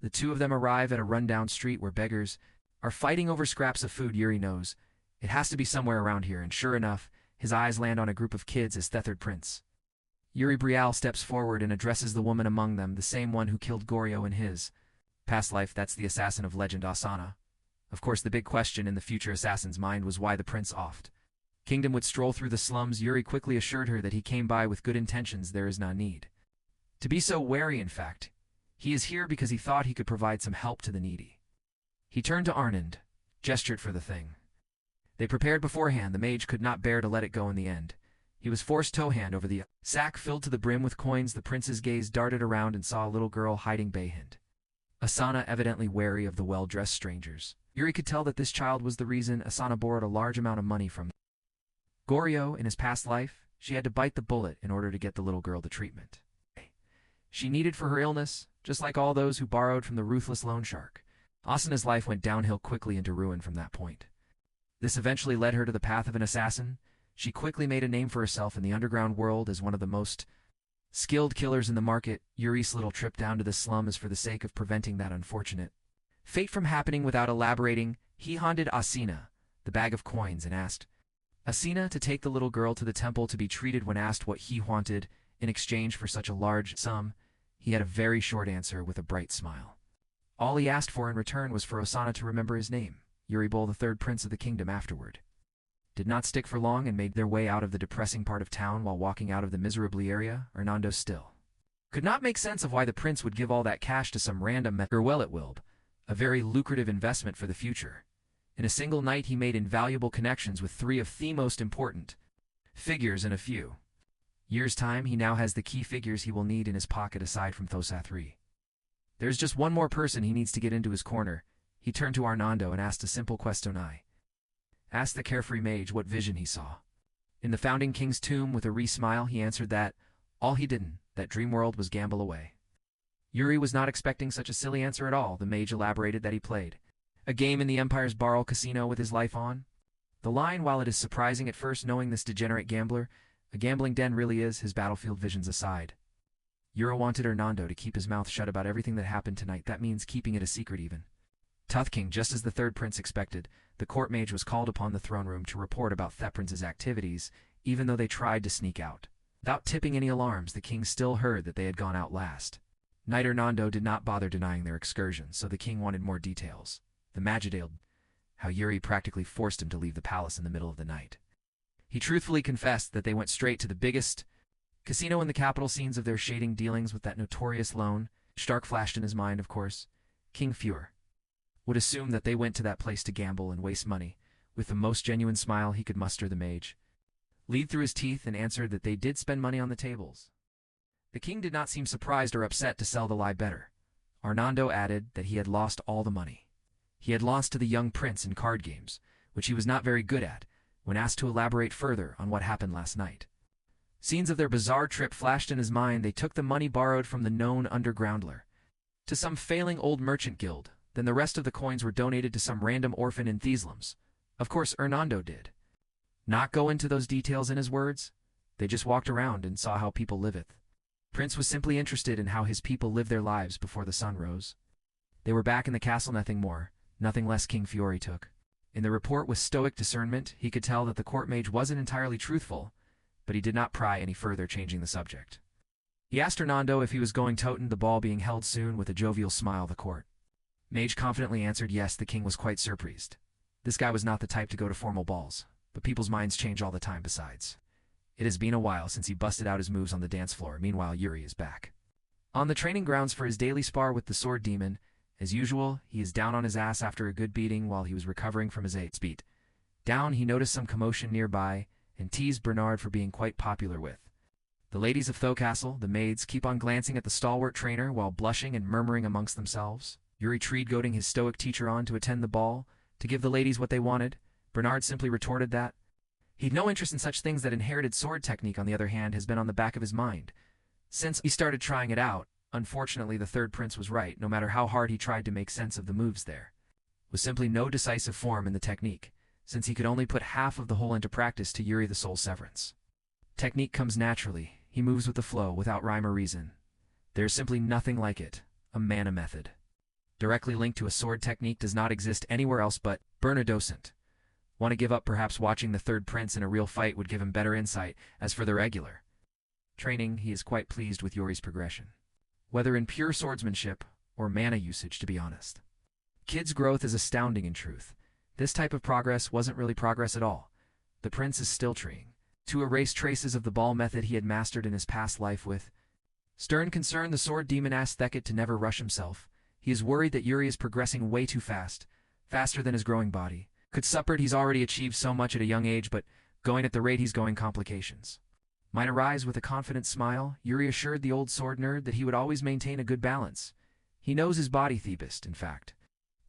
The two of them arrive at a rundown street where beggars are fighting over scraps of food. Yuri knows it has to be somewhere around here, and sure enough, his eyes land on a group of kids as Third Prince Yuri Brial steps forward and addresses the woman among them, the same one who killed Goryo in his past life. That's the assassin of legend, Asana. Of course, the big question in the future assassin's mind was why the prince oft kingdom would stroll through the slums. Yuri quickly assured her that he came by with good intentions. There is no need to be so wary. In fact, he is here because he thought he could provide some help to the needy. He turned to Arnand, gestured for the thing they prepared beforehand. The mage could not bear to let it go in the end. He was forced to hand over the sack filled to the brim with coins. The prince's gaze darted around and saw a little girl hiding behind Asana, evidently wary of the well-dressed strangers. Yuri could tell that this child was the reason Asana borrowed a large amount of money from Goryo in his past life. She had to bite the bullet in order to get the little girl the treatment she needed for her illness, just like all those who borrowed from the ruthless loan shark. Asana's life went downhill quickly into ruin from that point. This eventually led her to the path of an assassin. She quickly made a name for herself in the underground world as one of the most skilled killers in the market. Yuri's little trip down to the slum is for the sake of preventing that unfortunate fate from happening. Without elaborating, he handed Asina the bag of coins and asked Asina to take the little girl to the temple to be treated. When asked what he wanted in exchange for such a large sum, he had a very short answer with a bright smile. All he asked for in return was for Asana to remember his name. Yuri Bol, the third prince of the kingdom, afterward did not stick for long and made their way out of the depressing part of town. While walking out of the miserably area, Hernando still could not make sense of why the prince would give all that cash to some random met. Well, it will be a very lucrative investment for the future. In a single night, he made invaluable connections with three of the most important figures in a few years' time. He now has the key figures he will need in his pocket aside from Thosa 3. There's just one more person he needs to get into his corner. He turned to Arnando and asked a simple question. I asked the carefree mage what vision he saw in the founding king's tomb. With a smile, he answered that all he didn't, that dream world was gamble away. Yuri was not expecting such a silly answer at all. The mage elaborated that he played a game in the Empire's Barrel Casino with his life on the line. While it is surprising at first knowing this degenerate gambler, a gambling den really is his battlefield. Visions aside, Yuri wanted Hernando to keep his mouth shut about everything that happened tonight. That means keeping it a secret even. Tuth King, just as the third prince expected, the court mage was called upon the throne room to report about Theprince's activities. Even though they tried to sneak out without tipping any alarms, the king still heard that they had gone out last night. Hernando did not bother denying their excursion, so the king wanted more details. The mage detailed how Yuri practically forced him to leave the palace in the middle of the night. He truthfully confessed that they went straight to the biggest casino in the capital. Scenes of their shading dealings with that notorious loan shark flashed in his mind. Of course, King Fuhr would assume that they went to that place to gamble and waste money. With the most genuine smile he could muster, the mage leered through his teeth and answered that they did spend money on the tables. The king did not seem surprised or upset to sell the lie better. Hernando added that he had lost all the money he had lost to the young prince in card games, which he was not very good at. When asked to elaborate further on what happened last night, scenes of their bizarre trip flashed in his mind. They took the money borrowed from the known undergroundler to some failing old merchant guild. Then the rest of the coins were donated to some random orphan in Theslums. Of course, Hernando did not go into those details in his words. They just walked around and saw how people liveth. Prince was simply interested in how his people lived their lives before the sun rose. They were back in the castle, nothing more, nothing less. King Fiore took in the report with stoic discernment. He could tell that the court mage wasn't entirely truthful, but he did not pry any further, changing the subject. He asked Hernando if he was going toten, the ball being held soon. With a jovial smile, the court mage confidently answered yes. The king was quite surprised. This guy was not the type to go to formal balls, but people's minds change all the time. Besides, it has been a while since he busted out his moves on the dance floor. Meanwhile, Yuri is back on the training grounds for his daily spar with the sword demon. As usual, he is down on his ass after a good beating. While he was recovering from his beat down, he noticed some commotion nearby and teased Bernard for being quite popular with the ladies of Thocastle. The maids keep on glancing at the stalwart trainer while blushing and murmuring amongst themselves. Yuri tried goading his stoic teacher on to attend the ball, to give the ladies what they wanted. Bernard simply retorted that He'd no interest in such things. That inherited sword technique, on the other hand, has been on the back of his mind since he started trying it out. Unfortunately, the third prince was right. No matter how hard he tried to make sense of the moves, there was simply no decisive form in the technique, since he could only put half of the whole into practice to Yuri the soul severance. Technique comes naturally. He moves with the flow, without rhyme or reason. There's simply nothing like it. A mana method, directly linked to a sword technique, does not exist anywhere else but Berna-docent. Want to give up? Perhaps watching the third prince in a real fight would give him better insight. As for the regular training, he is quite pleased with Yuri's progression, whether in pure swordsmanship or mana usage, to be honest. Kid's growth is astounding in truth. This type of progress wasn't really progress at all. The prince is still trying to erase traces of the ball method he had mastered in his past life with stern concern. The sword demon asks Theket to never rush himself. He is worried that Yuri is progressing way too fast, faster than his growing body could support. He's already achieved so much at a young age, but going at the rate he's going, complications might arise. With a confident smile, Yuri assured the old sword nerd that he would always maintain a good balance. He knows his body the best, in fact.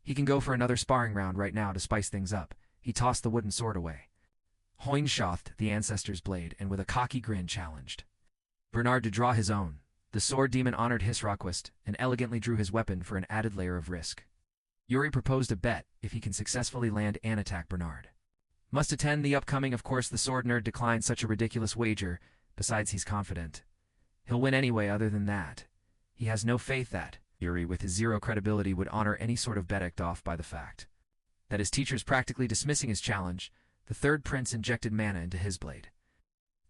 He can go for another sparring round right now to spice things up. He tossed the wooden sword away, Hoinshoft, the ancestor's blade, and with a cocky grin challenged Bernard to draw his own. The sword demon honored his request and elegantly drew his weapon for an added layer of risk. Yuri proposed a bet if he can successfully land and attack Bernard. Must attend the upcoming. Of course, the sword nerd declined such a ridiculous wager. Besides, he's confident he'll win anyway. Other than that, he has no faith that Yuri, with his zero credibility, would honor any sort of bet, ecked off by the fact that his teacher's practically dismissing his challenge. The third prince injected mana into his blade.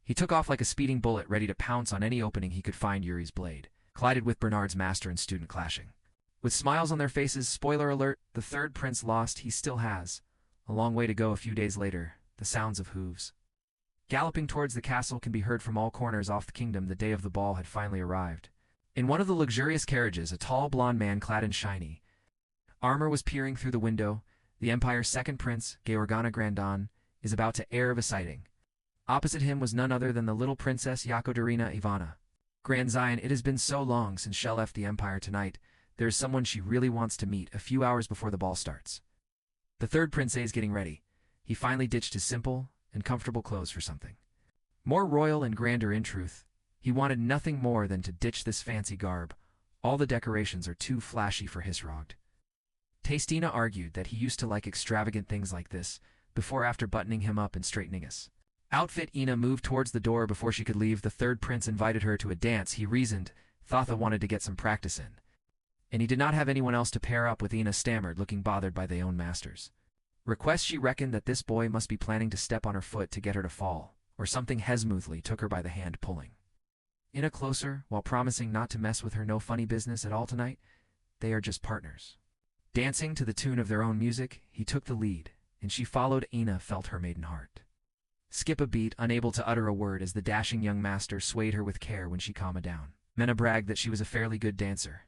He took off like a speeding bullet, ready to pounce on any opening he could find. Yuri's blade collided with Bernard's master and student, clashing with smiles on their faces. Spoiler alert, the third prince lost. He still has a long way to go. A few days later, the sounds of hooves galloping towards the castle can be heard from all corners off the kingdom. The day of the ball had finally arrived. In one of the luxurious carriages, a tall blonde man clad in shiny armor was peering through the window. The Empire's second prince, Georgana Grandon, is about to air of a sighting. Opposite him was none other than the little princess Yakodarina Ivana. Grand Zion, it has been so long since she left the Empire. Tonight, there is someone she really wants to meet. A few hours before the ball starts, the third prince is getting ready. He finally ditched his simple and comfortable clothes for something more royal and grander. In truth, he wanted nothing more than to ditch this fancy garb. All the decorations are too flashy for his rogd. Tastina argued that he used to like extravagant things like this. Before, after buttoning him up and straightening his outfit, Ina moved towards the door. Before she could leave, the third prince invited her to a dance. He reasoned Thotha wanted to get some practice in, and he did not have anyone else to pair up with. Ina stammered, looking bothered by their own master's request. She reckoned that this boy must be planning to step on her foot to get her to fall, or something. Hesmoothly took her by the hand, pulling Ina closer, while promising not to mess with her. No funny business at all tonight. They are just partners, dancing to the tune of their own music. He took the lead, and she followed. Ina felt her maiden heart skip a beat, unable to utter a word, as the dashing young master swayed her with care. When she calmed down, Mena bragged that she was a fairly good dancer.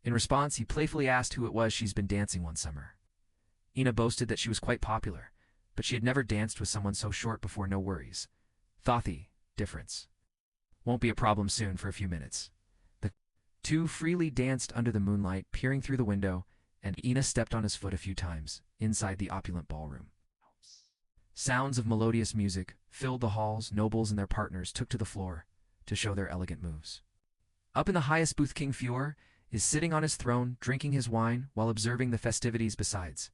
In response, he playfully asked who it was she's been dancing one summer. Ina boasted that she was quite popular, but she had never danced with someone so short before. No worries. Thothi, difference won't be a problem soon. For a few minutes, the two freely danced under the moonlight, peering through the window, and Ina stepped on his foot a few times inside the opulent ballroom. Sounds of melodious music filled the halls. Nobles and their partners took to the floor to show their elegant moves. Up in the highest booth, King Fior is sitting on his throne, drinking his wine while observing the festivities. Besides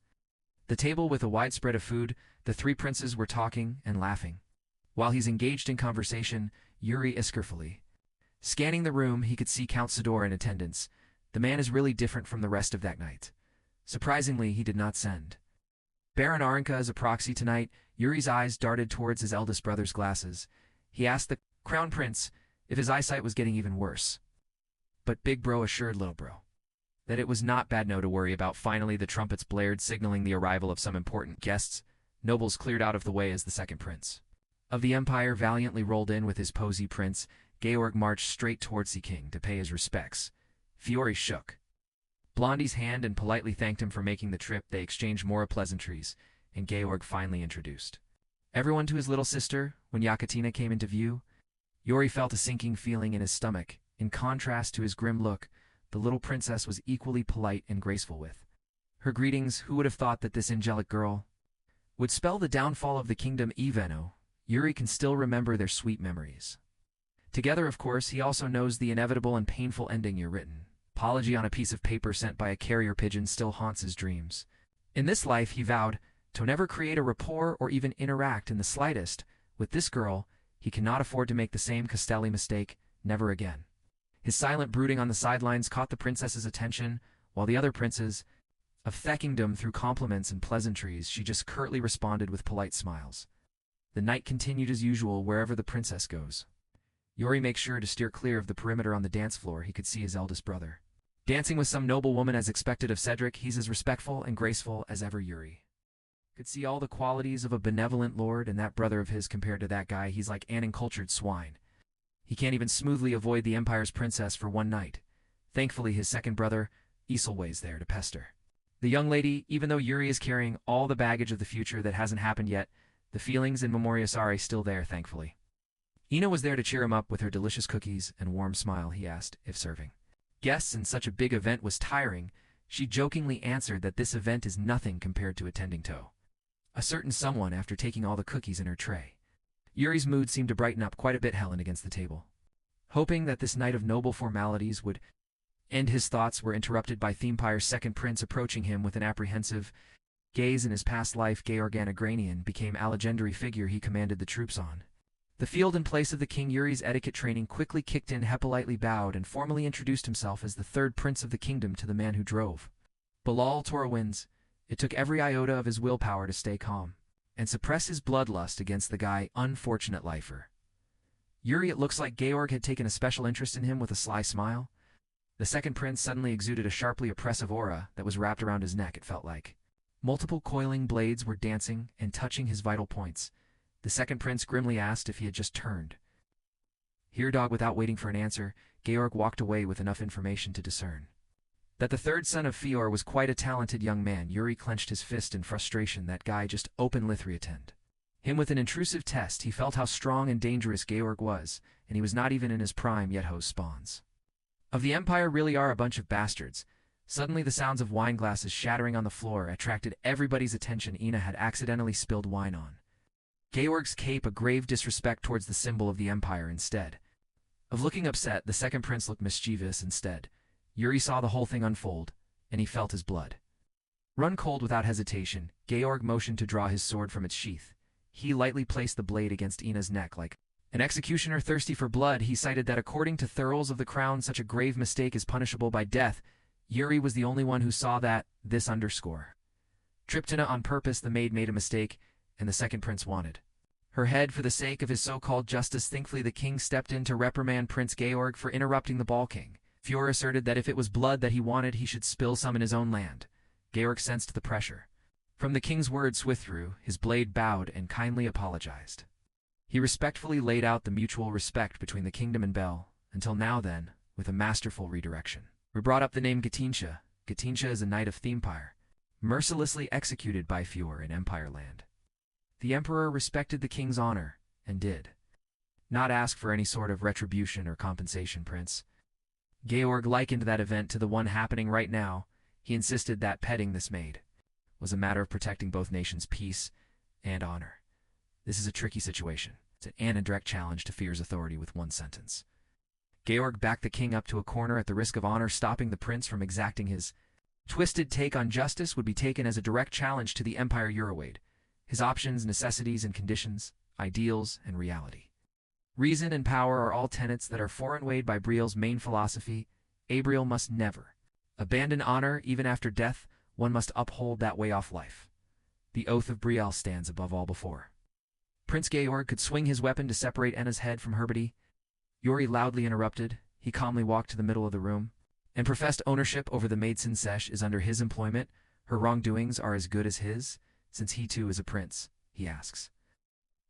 the table with a wide spread of food, the three princes were talking and laughing. While he's engaged in conversation, Yuri is carefully scanning the room. He could see Count Sidor in attendance. The man is really different from the rest of that night. Surprisingly, he did not send Baron Arinka as a proxy tonight. Yuri's eyes darted towards his eldest brother's glasses. He asked the crown prince if his eyesight was getting even worse. But Big Bro assured Little Bro that it was not bad. No to worry about. Finally, the trumpets blared, signaling the arrival of some important guests. Nobles cleared out of the way as the second prince of the Empire valiantly rolled in with his posy prince. Georg marched straight towards the king to pay his respects. Fiore shook Blondie's hand and politely thanked him for making the trip. They exchanged more pleasantries, and Georg finally introduced everyone to his little sister. When Yakatina came into view, Yuri felt a sinking feeling in his stomach. In contrast to his grim look, the little princess was equally polite and graceful with her greetings. Who would have thought that this angelic girl would spell the downfall of the kingdom? Iveno, Yuri can still remember their sweet memories. Together, of course, he also knows the inevitable and painful ending you're written. Apology on a piece of paper sent by a carrier pigeon still haunts his dreams. In this life, he vowed to never create a rapport or even interact in the slightest with this girl. He cannot afford to make the same Castelli mistake, never again. His silent brooding on the sidelines caught the princess's attention, while the other princes of Theckingdom threw compliments and pleasantries. She just curtly responded with polite smiles. The night continued as usual wherever the princess goes. Yuri makes sure to steer clear of the perimeter on the dance floor. He could see his eldest brother dancing with some noble woman as expected of Cedric. He's as respectful and graceful as ever. Yuri could see all the qualities of a benevolent lord in that brother of his. Compared to that guy, he's like an uncultured swine. He can't even smoothly avoid the Empire's princess for one night. Thankfully, his second brother, Isolway's there to pester the young lady. Even though Yuri is carrying all the baggage of the future that hasn't happened yet, the feelings in Memorias are still there, thankfully. Ina was there to cheer him up with her delicious cookies and warm smile. He asked if serving guests in such a big event was tiring. She jokingly answered that this event is nothing compared to attending to a certain someone after taking all the cookies in her tray. Yuri's mood seemed to brighten up quite a bit. Helen against the table, hoping that this night of noble formalities would end. His thoughts were interrupted by Themepire's second prince approaching him with an apprehensive gaze. In his past life, Georg Anagranian became a legendary figure he commanded the troops on the field in place of the king. Yuri's etiquette training quickly kicked in. He politely bowed and formally introduced himself as the third prince of the kingdom to the man who drove Bilal Torwinds. It took every iota of his willpower to stay calm and suppress his bloodlust against the guy. Unfortunate lifer. Yuri, it looks like Georg had taken a special interest in him. With a sly smile, the second prince suddenly exuded a sharply oppressive aura that was wrapped around his neck. It felt like multiple coiling blades were dancing and touching his vital points. The second prince grimly asked if he had just turned here dog. Without waiting for an answer, Georg walked away with enough information to discern that the third son of Fior was quite a talented young man. Yuri clenched his fist in frustration. That guy just openly threatened him with an intrusive test. He felt how strong and dangerous Georg was, and he was not even in his prime yet. Host spawns of the Empire really are a bunch of bastards. Suddenly the sounds of wine glasses shattering on the floor attracted everybody's attention. Ina had accidentally spilled wine on Georg's cape, a grave disrespect towards the symbol of the Empire. Instead of looking upset, the second prince looked mischievous. Instead, Yuri saw the whole thing unfold, and he felt his blood run cold. Without hesitation, Georg motioned to draw his sword from its sheath. He lightly placed the blade against Ina's neck like an executioner thirsty for blood. He cited that according to the rules of the crown, such a grave mistake is punishable by death. Yuri was the only one who saw that. This underscore tripped Ina on purpose. The maid made a mistake, and the second prince wanted her head for the sake of his so-called justice. Thankfully, the king stepped in to reprimand Prince Georg for interrupting the ball king. Fior asserted that if it was blood that he wanted, he should spill some in his own land. Georg sensed the pressure from the king's words. Withdrew his blade, bowed, and kindly apologized. He respectfully laid out the mutual respect between the kingdom and Bel. Until now then, with a masterful redirection, we brought up the name Gatinsha. Gatinsha is a knight of Themepire, mercilessly executed by Fior in Empire Land. The emperor respected the king's honor, and did not ask for any sort of retribution or compensation. Prince Georg likened that event to the one happening right now. He insisted that petting this maid was a matter of protecting both nations' peace and honor. This is a tricky situation. It's an indirect challenge to Fior's authority with one sentence. Georg backed the king up to a corner at the risk of honor. Stopping the prince from exacting his twisted take on justice would be taken as a direct challenge to the Empire Eurowade, his options, necessities and conditions, ideals and reality. Reason and power are all tenets that are foreign-weighed by Briel's main philosophy. Abriel must never abandon honor. Even after death, one must uphold that way off life. The oath of Briel stands above all. Before Prince Georg could swing his weapon to separate Enna's head from her body, Yuri loudly interrupted. He calmly walked to the middle of the room and professed ownership over the maid. Since is under his employment, her wrongdoings are as good as his, since he too is a prince. He asks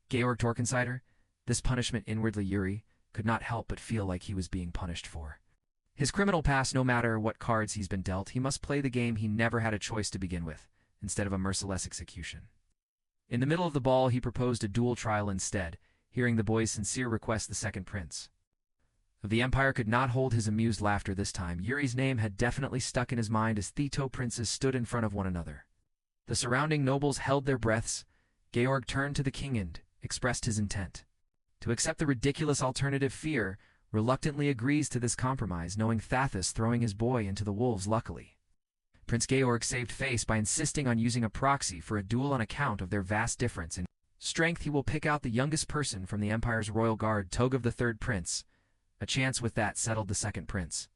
Georg Torkensider this punishment. Inwardly, Yuri could not help but feel like he was being punished for his criminal past. No matter what cards he's been dealt, he must play the game. He never had a choice to begin with, instead of a merciless execution. In the middle of the ball, he proposed a dual trial instead. Hearing the boy's sincere request, the second prince of the Empire could not hold his amused laughter this time. Yuri's name had definitely stuck in his mind as the two princes stood in front of one another. The surrounding nobles held their breaths. Georg turned to the king and expressed his intent to accept the ridiculous alternative. Fear reluctantly agrees to this compromise, knowing Thathis throwing his boy into the wolves. Luckily, Prince Georg saved face by insisting on using a proxy for a duel on account of their vast difference in strength. He will pick out the youngest person from the Empire's royal guard, Tog the third prince. A chance with that, settled the second prince.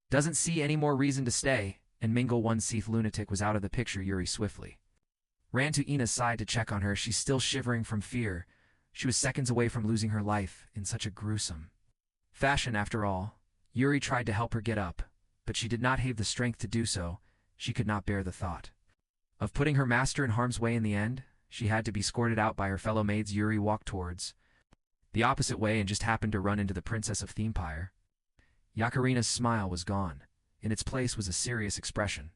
Doesn't see any more reason to stay, and mingle. One Seath lunatic was out of the picture. Yuri swiftly ran to Ina's side to check on her. She's still shivering from fear. She was seconds away from losing her life in such a gruesome fashion. After all, Yuri tried to help her get up, but she did not have the strength to do so. She could not bear the thought of putting her master in harm's way. In the end, she had to be escorted out by her fellow maids. Yuri walked towards the opposite way and just happened to run into the Princess of Thempire. Yakarina's smile was gone. In its place was a serious expression.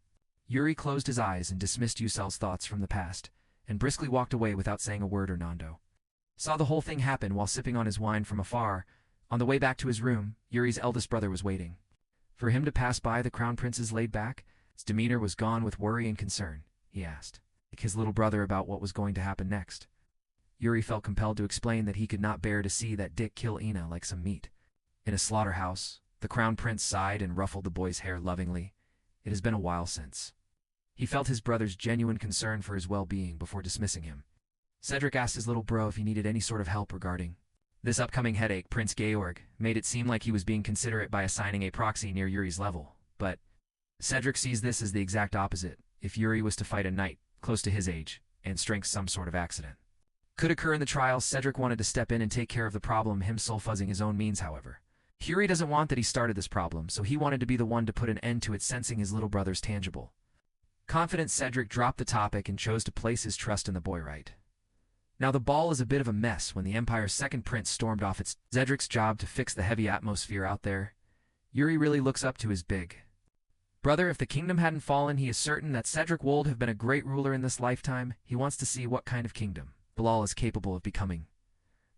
Yuri closed his eyes and dismissed Yusel's thoughts from the past, and briskly walked away without saying a word. Hernando saw the whole thing happen while sipping on his wine from afar. On the way back to his room, Yuri's eldest brother was waiting for him to pass by. The crown prince's laid back, his demeanor was gone with worry and concern. He asked his little brother about what was going to happen next. Yuri felt compelled to explain that he could not bear to see that Dick kill Ina like some meat in a slaughterhouse. The crown prince sighed and ruffled the boy's hair lovingly. It has been a while since. He felt his brother's genuine concern for his well-being before dismissing him. Cedric asked his little bro if he needed any sort of help regarding this upcoming headache. Prince Georg made it seem like he was being considerate by assigning a proxy near Yuri's level, but Cedric sees this as the exact opposite. If Yuri was to fight a knight close to his age and strength, some sort of accident could occur in the trial. Cedric wanted to step in and take care of the problem, himself fuzzing his own means. However, Yuri doesn't want that he started this problem, so he wanted to be the one to put an end to it. Sensing his little brother's tangible confidence, Cedric dropped the topic and chose to place his trust in the boy. Right now the ball is a bit of a mess when the Empire's second prince stormed off. It's Cedric's job to fix the heavy atmosphere out there. Yuri really looks up to his big brother. If the kingdom hadn't fallen, he is certain that Cedric would have been a great ruler in this lifetime. He wants to see what kind of kingdom Bilal is capable of becoming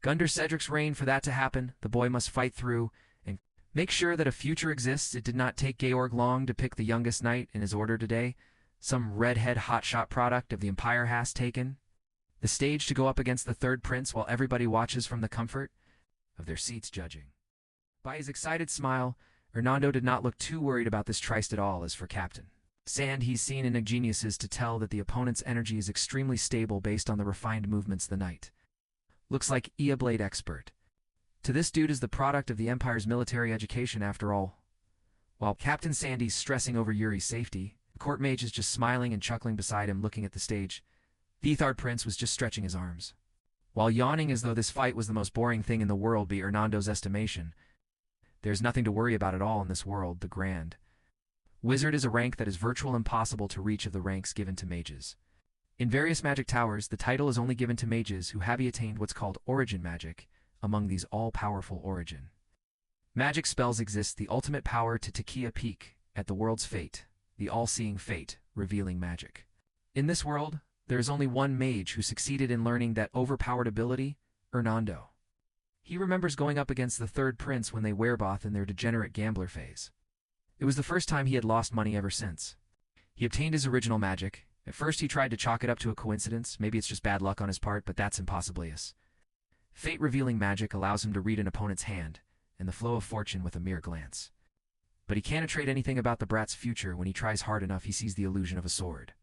under Cedric's reign. For that to happen, the boy must fight through and make sure that a future exists. It did not take Georg long to pick the youngest knight in his order today. Some redhead hotshot product of the Empire has taken the stage to go up against the third prince while everybody watches from the comfort of their seats. Judging by his excited smile, Hernando did not look too worried about this tryst at all. As for Captain Sand, he's seen enough geniuses to tell that the opponent's energy is extremely stable based on the refined movements. The knight looks like a blade expert. To this dude is the product of the Empire's military education after all. While Captain Sandy's stressing over Yuri's safety, the court mage is just smiling and chuckling beside him. Looking at the stage, the third prince was just stretching his arms while yawning as though this fight was the most boring thing in the world. By Hernando's estimation, there's nothing to worry about at all in this world. The Grand Wizard is a rank that is virtually impossible to reach of the ranks given to mages. In various magic towers, the title is only given to mages who have attained what's called origin magic. Among these all-powerful origin magic spells exists the ultimate power to Takia Peak at the world's fate, the all-seeing fate, revealing magic. In this world, there is only one mage who succeeded in learning that overpowered ability, Hernando. He remembers going up against the third prince when they were both in their degenerate gambler phase. It was the first time he had lost money ever since he obtained his original magic. At first he tried to chalk it up to a coincidence, maybe it's just bad luck on his part, but that's impossible. Fate-revealing magic allows him to read an opponent's hand and the flow of fortune with a mere glance. But he can't trade anything about the brat's future. When he tries hard enough, he sees the illusion of a sword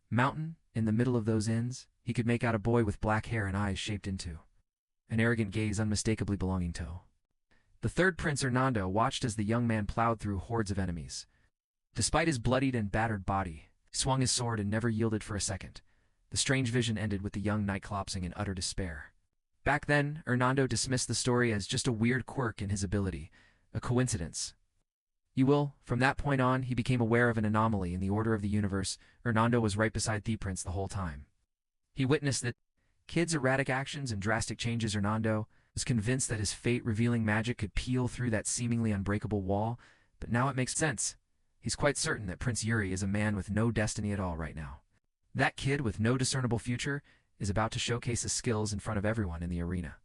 mountain. In the middle of those ends, he could make out a boy with black hair and eyes shaped into an arrogant gaze unmistakably belonging to the third prince. Hernando watched as the young man plowed through hordes of enemies. Despite his bloodied and battered body, he swung his sword and never yielded for a second. The strange vision ended with the young knight collapsing in utter despair. Back then, Hernando dismissed the story as just a weird quirk in his ability, a coincidence. From that point on, he became aware of an anomaly in the order of the universe. Hernando was right beside the prince the whole time. He witnessed that kid's erratic actions and drastic changes. Hernando was convinced that his fate-revealing magic could peel through that seemingly unbreakable wall, but now it makes sense. He's quite certain that Prince Yuri is a man with no destiny at all right now. That kid with no discernible future is about to showcase his skills in front of everyone in the arena.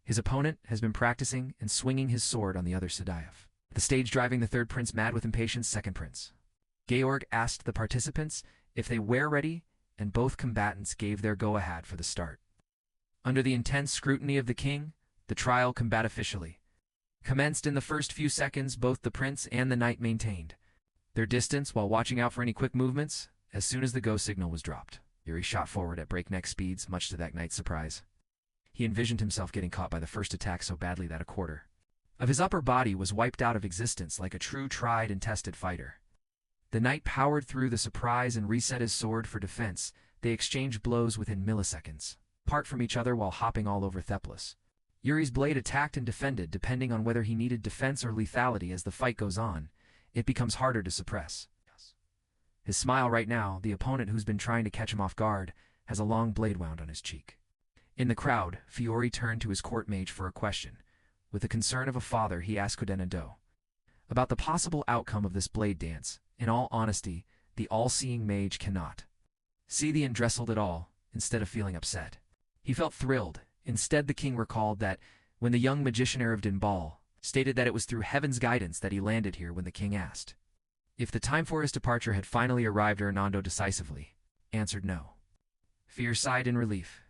His opponent has been practicing and swinging his sword on the other Sadaev. The stage driving the third prince mad with impatience. Second prince Georg asked the participants if they were ready, and both combatants gave their go-ahead for the start. Under the intense scrutiny of the king, the trial combatifficially commenced. In the first few seconds, both the prince and the knight maintained their distance while watching out for any quick movements. As soon as the go signal was dropped, Yuri shot forward at breakneck speeds, much to that knight's surprise. He envisioned himself getting caught by the first attack so badly that a quarter of his upper body was wiped out of existence like a true tried and tested fighter. The knight powered through the surprise and reset his sword for defense. They exchanged blows within milliseconds, apart from each other while hopping all over Theplis. Yuri's blade attacked and defended depending on whether he needed defense or lethality. As the fight goes on, it becomes harder to suppress. His smile right now, the opponent who's been trying to catch him off guard, has a long blade wound on his cheek. In the crowd, Fiore turned to his court mage for a question. With the concern of a father, he asked Kudenado about the possible outcome of this blade dance. In all honesty, the all-seeing mage cannot see the undressled at all. Instead of feeling upset, he felt thrilled. Instead, the king recalled that when the young magician arrived in Ball, stated that it was through heaven's guidance that he landed here. When the king asked if the time for his departure had finally arrived, Hernando decisively answered no. Fear sighed in relief.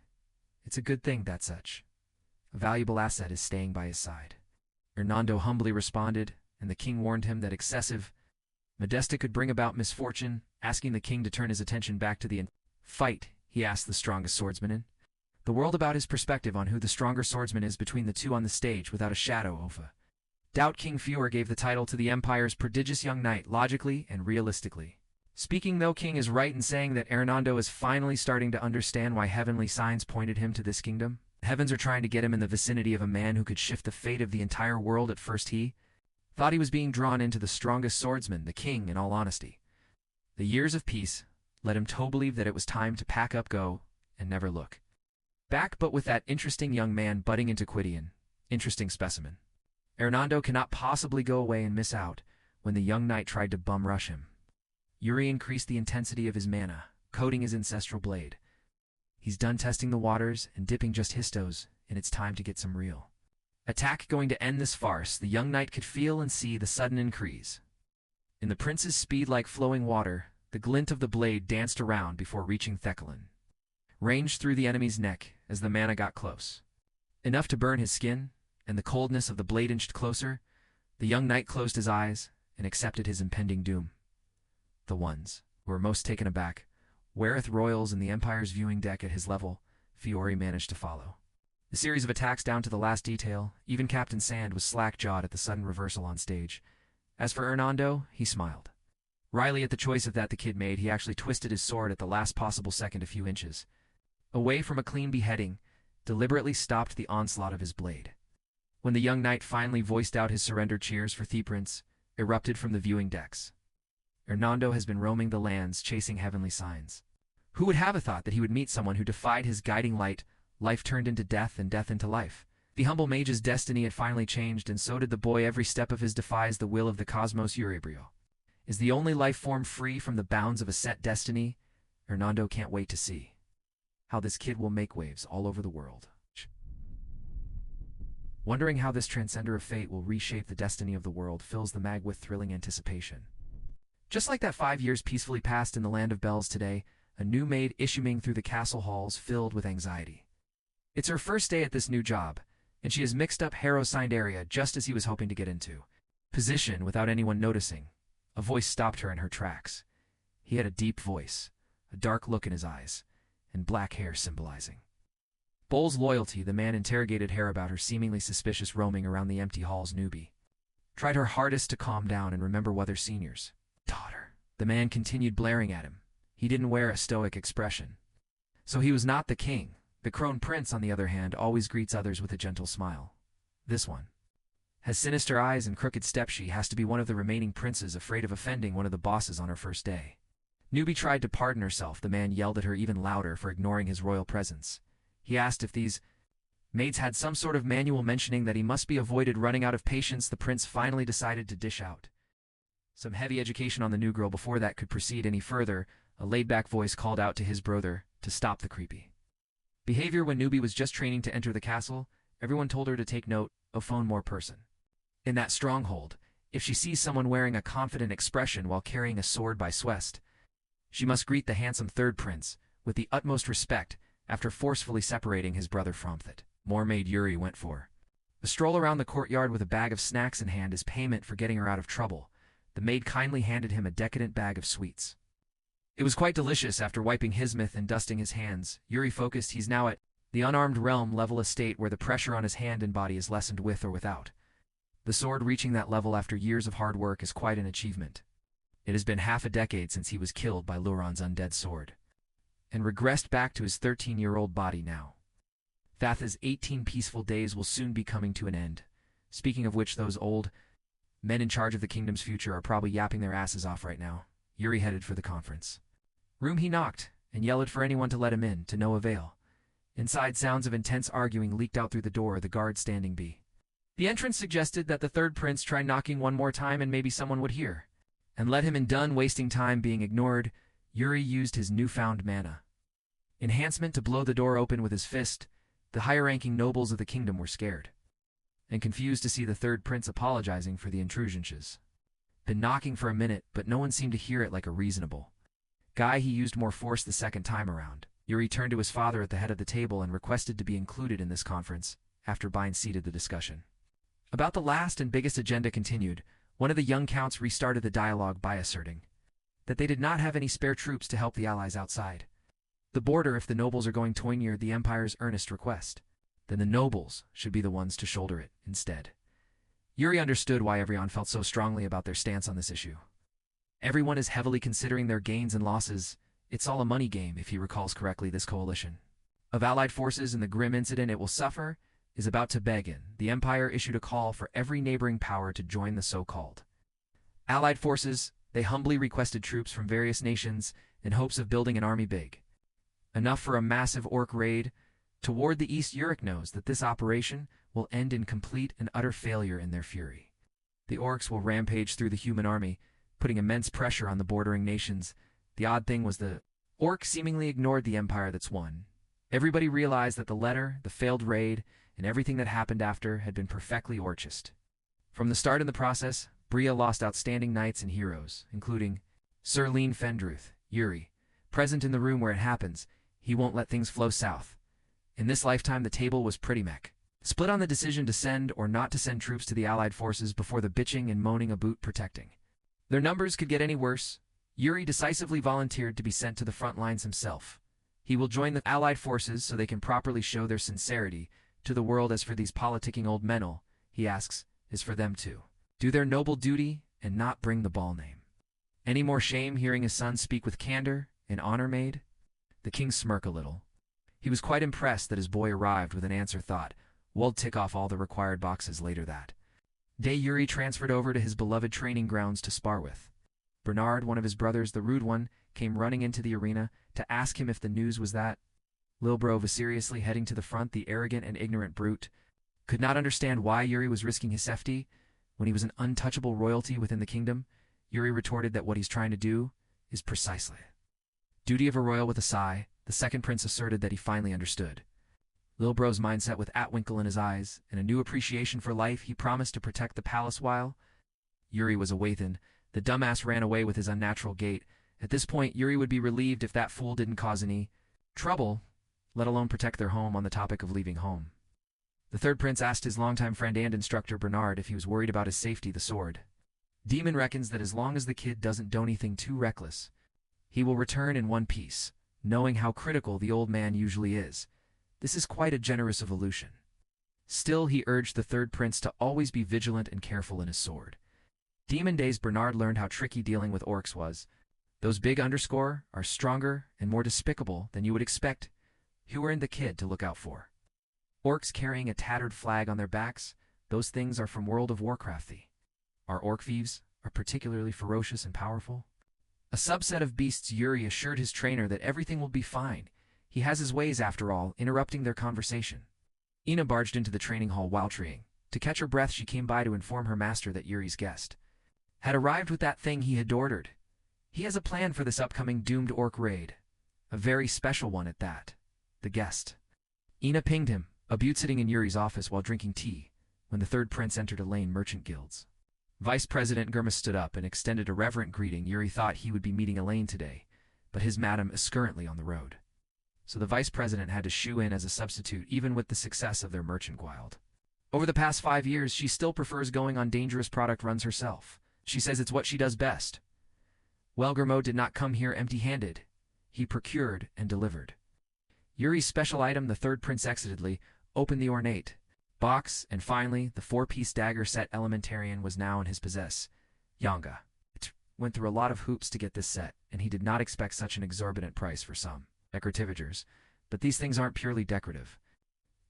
It's a good thing that such a valuable asset is staying by his side. Hernando humbly responded, and the king warned him that excessive modesty could bring about misfortune. Asking the king to turn his attention back to the fight, he asked the strongest swordsman in the world about his perspective on who the stronger swordsman is between the two on the stage. Without a shadow of a doubt, King Fior gave the title to the Empire's prodigious young knight, logically and realistically speaking. Though King is right in saying that Hernando is finally starting to understand why heavenly signs pointed him to this kingdom. The heavens are trying to get him in the vicinity of a man who could shift the fate of the entire world. At first he thought he was being drawn into the strongest swordsman, the king. In all honesty, the years of peace led him to believe that it was time to pack up, go, and never look back. But with that interesting young man butting into Quidian, interesting specimen, Hernando cannot possibly go away and miss out. When the young knight tried to bum rush him, Yuri increased the intensity of his mana, coating his ancestral blade. He's done testing the waters and dipping just histos, and it's time to get some real attack going to end this farce. The young knight could feel and see the sudden increase in the prince's speed like flowing water. The glint of the blade danced around before reaching Theckelin, ranged through the enemy's neck as the mana got close enough to burn his skin, and the coldness of the blade inched closer. The young knight closed his eyes and accepted his impending doom. The ones who were most taken aback, Wereth royals in the Empire's viewing deck at his level, Fiore managed to follow the series of attacks down to the last detail. Even Captain Sand was slack-jawed at the sudden reversal on stage. As for Hernando, he smiled wryly at the choice of that the kid made. He actually twisted his sword at the last possible second, a few inches away from a clean beheading, deliberately stopped the onslaught of his blade. When the young knight finally voiced out his surrender, cheers for the prince erupted from the viewing decks. Hernando has been roaming the lands chasing heavenly signs. Who would have a thought that he would meet someone who defied his guiding light? Life turned into death and death into life. The humble mage's destiny had finally changed, and so did the boy. Every step of his defies the will of the cosmos. Eurybrio is the only life form free from the bounds of a set destiny. Hernando can't wait to see how this kid will make waves all over the world. Wondering how this transcender of fate will reshape the destiny of the world fills the mag with thrilling anticipation. Just like that 5 years peacefully passed in the land of bells, today, a new maid issuing through the castle halls filled with anxiety. It's her first day at this new job, and she has mixed up Harrow-signed area just as he was hoping to get into position without anyone noticing. A voice stopped her in her tracks. He had a deep voice, a dark look in his eyes, and black hair symbolizing Bull's loyalty. The man interrogated Hare about her seemingly suspicious roaming around the empty halls. Newbie tried her hardest to calm down and remember what their seniors. Daughter. The man continued blaring at him. He didn't wear a stoic expression. So he was not the king. The Crone Prince, on the other hand, always greets others with a gentle smile. This one has sinister eyes and crooked steps. She has to be one of the remaining princes, afraid of offending one of the bosses on her first day. Newbie tried to pardon herself. The man yelled at her even louder for ignoring his royal presence. He asked if these maids had some sort of manual mentioning that he must be avoided. Running out of patience, the prince finally decided to dish out some heavy education on the new girl. Before that could proceed any further, a laid-back voice called out to his brother to stop the creepy behavior. When Newbie was just training to enter the castle, everyone told her to take note of phone more person in that stronghold. If she sees someone wearing a confident expression while carrying a sword by Swest, she must greet the handsome third prince with the utmost respect, after forcefully separating his brother from it. More maid Yuri went for a stroll around the courtyard with a bag of snacks in hand as payment for getting her out of trouble. The maid kindly handed him a decadent bag of sweets. It was quite delicious. After wiping his mouth and dusting his hands, Yuri focused. He's now at the unarmed realm level estate where the pressure on his hand and body is lessened with or without. The sword reaching that level after years of hard work is quite an achievement. It has been half a decade since he was killed by Luron's undead sword, and regressed back to his 13-year-old body now. Thatha's 18 peaceful days will soon be coming to an end. Speaking of which, those old men in charge of the kingdom's future are probably yapping their asses off right now. Yuri headed for the conference room. He knocked and yelled for anyone to let him in, to no avail. Inside, sounds of intense arguing leaked out through the door, the guard standing by. The entrance suggested that the third prince try knocking one more time and maybe someone would hear and let him in. Done wasting time being ignored, Yuri used his newfound mana enhancement to blow the door open with his fist. The higher-ranking nobles of the kingdom were scared and confused to see the third prince apologizing for the intrusion. Been knocking for a minute, but no one seemed to hear it like a reasonable guy. He used more force the second time around. Yuri turned to his father at the head of the table and requested to be included in this conference. After being seated, the discussion about the last and biggest agenda continued. One of the young counts restarted the dialogue by asserting that they did not have any spare troops to help the allies outside the border. If the nobles are going to near the empire's earnest request, then the nobles should be the ones to shoulder it instead. Yuri understood why everyone felt so strongly about their stance on this issue. Everyone is heavily considering their gains and losses. It's all a money game. If he recalls correctly, this coalition of allied forces in the grim incident it will suffer is about to begin. The empire issued a call for every neighboring power to join the so-called allied forces. They humbly requested troops from various nations in hopes of building an army big enough for a massive orc raid toward the east. Yurik knows that this operation will end in complete and utter failure. In their fury, the orcs will rampage through the human army, putting immense pressure on the bordering nations. The odd thing was the orcs seemingly ignored the empire that's won. Everybody realized that the letter, the failed raid, and everything that happened after had been perfectly orchest. From the start in the process, Bria lost outstanding knights and heroes, including Sir Lean Fendruth. Yuri, present in the room where it happens, he won't let things flow south. In this lifetime, the table was pretty split on the decision to send or not to send troops to the allied forces. Before the bitching and moaning about protecting their numbers could get any worse, Yuri decisively volunteered to be sent to the front lines himself. He will join the allied forces so they can properly show their sincerity to the world. As for these politicking old men, he asks, is for them to do their noble duty and not bring the ball name any more shame. Hearing his son speak with candor and honor made the king smirk a little. He was quite impressed that his boy arrived with an answer. Thought, we'll tick off all the required boxes. Later that day, Yuri transferred over to his beloved training grounds to spar with Bernard. One of his brothers, the rude one, came running into the arena to ask him if the news was that Lil Bro was seriously heading to the front. The arrogant and ignorant brute could not understand why Yuri was risking his safety when he was an untouchable royalty within the kingdom. Yuri retorted that what he's trying to do is precisely duty of a royal. With a sigh, the second prince asserted that he finally understood Lil Bro's mindset. With Atwinkle in his eyes and a new appreciation for life, he promised to protect the palace while Yuri was awathen. The dumbass ran away with his unnatural gait. At this point, Yuri would be relieved if that fool didn't cause any trouble, let alone protect their home. On the topic of leaving home, the third prince asked his longtime friend and instructor Bernard if he was worried about his safety. The sword demon reckons that as long as the kid doesn't do anything too reckless, he will return in one piece. Knowing how critical the old man usually is, this is quite a generous evolution. Still, he urged the third prince to always be vigilant and careful in his sword. Demon days, Bernard learned how tricky dealing with orcs was. Those big underscore are stronger and more despicable than you would expect. Who earned the kid to look out for? Orcs carrying a tattered flag on their backs, those things are from World of Warcraft. Our orc thieves are particularly ferocious and powerful. A subset of beasts. Yuri assured his trainer that everything will be fine. He has his ways after all. Interrupting their conversation, Ina barged into the training hall while treeing. To catch her breath, she came by to inform her master that Yuri's guest had arrived with that thing he had ordered. He has a plan for this upcoming doomed orc raid. A very special one at that. The guest. Ina pinged him, a butte sitting in Yuri's office while drinking tea, when the third prince entered Elaine Merchant Guilds. Vice President Gurma stood up and extended a reverent greeting. Yuri thought he would be meeting Elaine today, but his madam is currently on the road. so the vice president had to shoe in as a substitute even with the success of their merchant guild. Over the past 5 years, she still prefers going on dangerous product runs herself. She says it's what she does best. Well, Guillermo did not come here empty-handed. He procured and delivered. Yuri's special item, the third prince, excitedly opened the ornate box, and finally, the 4-piece dagger set elementarian was now in his possess. Yanga went through a lot of hoops to get this set, and he did not expect such an exorbitant price for some decorativagers. But these things aren't purely decorative.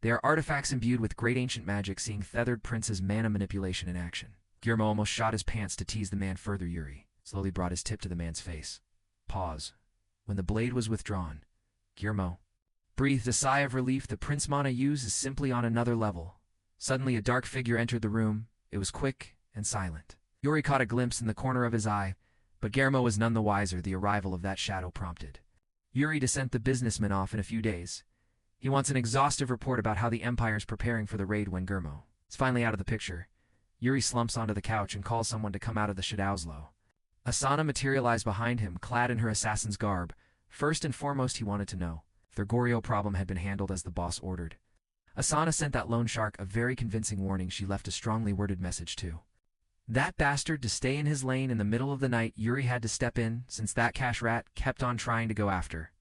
They are artifacts imbued with great ancient magic, seeing feathered prince's mana manipulation in action. Guillermo almost shot his pants to tease the man further. Yuri slowly brought his tip to the man's face. Pause. When the blade was withdrawn, Guillermo breathed a sigh of relief. The prince mana use is simply on another level. Suddenly a dark figure entered the room. It was quick and silent. Yuri caught a glimpse in the corner of his eye, but Guillermo was none the wiser. The arrival of that shadow prompted Yuri to send the businessman off in a few days. He wants an exhaustive report about how the Empire is preparing for the raid. When Guillermo is finally out of the picture, Yuri slumps onto the couch and calls someone to come out of the shadows. Asana materialized behind him, clad in her assassin's garb. First and foremost, he wanted to know if their Goryeo problem had been handled as the boss ordered. Asana sent that loan shark a very convincing warning. She left a strongly worded message too. That bastard to stay in his lane. In the middle of the night, Yuri had to step in, since that cash rat kept on trying to go after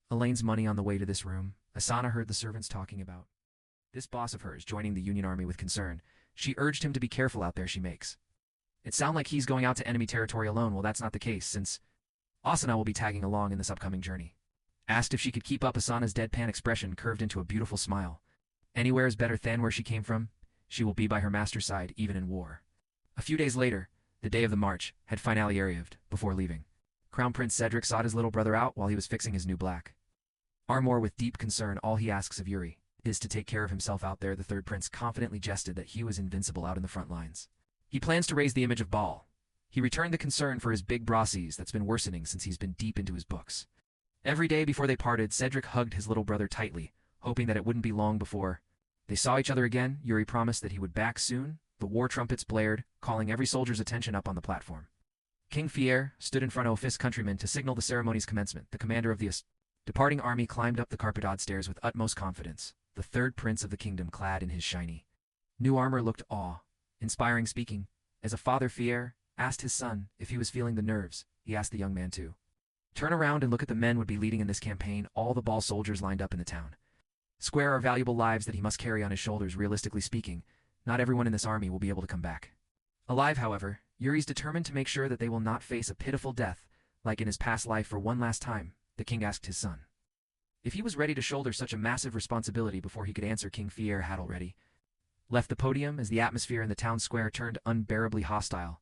Elaine's money. On the way to this room, Asana heard the servants talking about this boss of hers joining the Union Army. With concern, she urged him to be careful out there. She makes it sound like he's going out to enemy territory alone. Well, that's not the case, since Asana will be tagging along in this upcoming journey. Asked if she could keep up, Asana's deadpan expression curved into a beautiful smile. Anywhere is better than where she came from. She will be by her master's side, even in war. A few days later, the day of the march had finally arrived. Before leaving, Crown Prince Cedric sought his little brother out while he was fixing his new black armor. With deep concern, all he asks of Yuri is to take care of himself out there. The third prince confidently jested that he was invincible out in the front lines. He plans to raise the image of Baal. He returned the concern for his big brossies that's been worsening since he's been deep into his books. Every day before they parted, Cedric hugged his little brother tightly, hoping that it wouldn't be long before they saw each other again. Yuri promised that he would back soon. The war trumpets blared, calling every soldier's attention up on the platform. King Flair stood in front of his countrymen to signal the ceremony's commencement. The commander of the departing army climbed up the carpeted stairs with utmost confidence. The third prince of the kingdom, clad in his shiny new armor, looked awe-inspiring. Speaking as a father, Flair asked his son if he was feeling the nerves. He asked the young man to turn around and look at the men would be leading in this campaign. All the Baal soldiers lined up in the town square are valuable lives that he must carry on his shoulders. Realistically speaking, not everyone in this army will be able to come back alive. However, Yuri's determined to make sure that they will not face a pitiful death like in his past life. For one last time, the king asked his son if he was ready to shoulder such a massive responsibility. Before he could answer, King Flair had already left the podium. As the atmosphere in the town square turned unbearably hostile,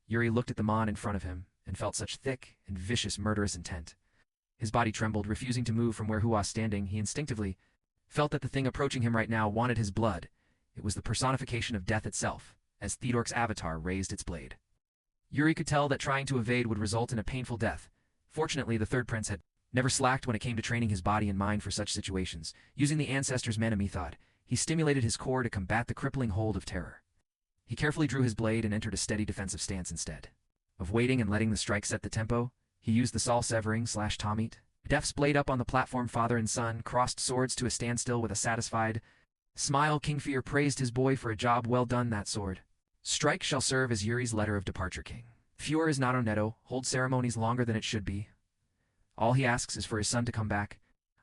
Yuri looked at the man in front of him and felt such thick and vicious murderous intent. His body trembled, refusing to move from where he was standing. He instinctively felt that the thing approaching him right now wanted his blood. It was the personification of death itself, as Theodoric's avatar raised its blade. Yuri could tell that trying to evade would result in a painful death. Fortunately, the third prince had never slacked when it came to training his body and mind for such situations. Using the ancestors' mana method, he stimulated his core to combat the crippling hold of terror. He carefully drew his blade and entered a steady defensive stance. Instead of waiting and letting the strike set the tempo, he used the Sol-Severing/Tomite Def's blade up on the platform. Father and son crossed swords to a standstill with a satisfied smile. King Flair praised his boy for a job well done. That sword strike shall serve as Yuri's letter of departure. King Flair is not Oneto, hold ceremonies longer than it should be. All he asks is for his son to come back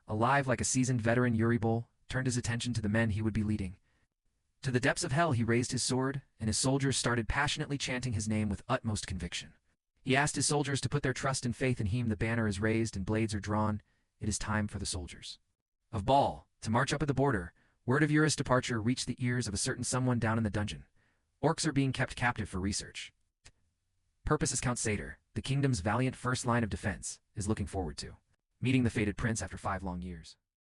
alive. Like a seasoned veteran, Yuri Bull turned his attention to the men he would be leading. To the depths of hell he raised his sword, and his soldiers started passionately chanting his name with utmost conviction. He asked his soldiers to put their trust and faith in him. The banner is raised and blades are drawn. It is time for the soldiers of Baal to march up at the border. Word of Yuri's departure reached the ears of a certain someone down in the dungeon. Orcs are being kept captive for research purposes. Count Satyr, the kingdom's valiant first line of defense, is looking forward to meeting the fated prince after 5 long years.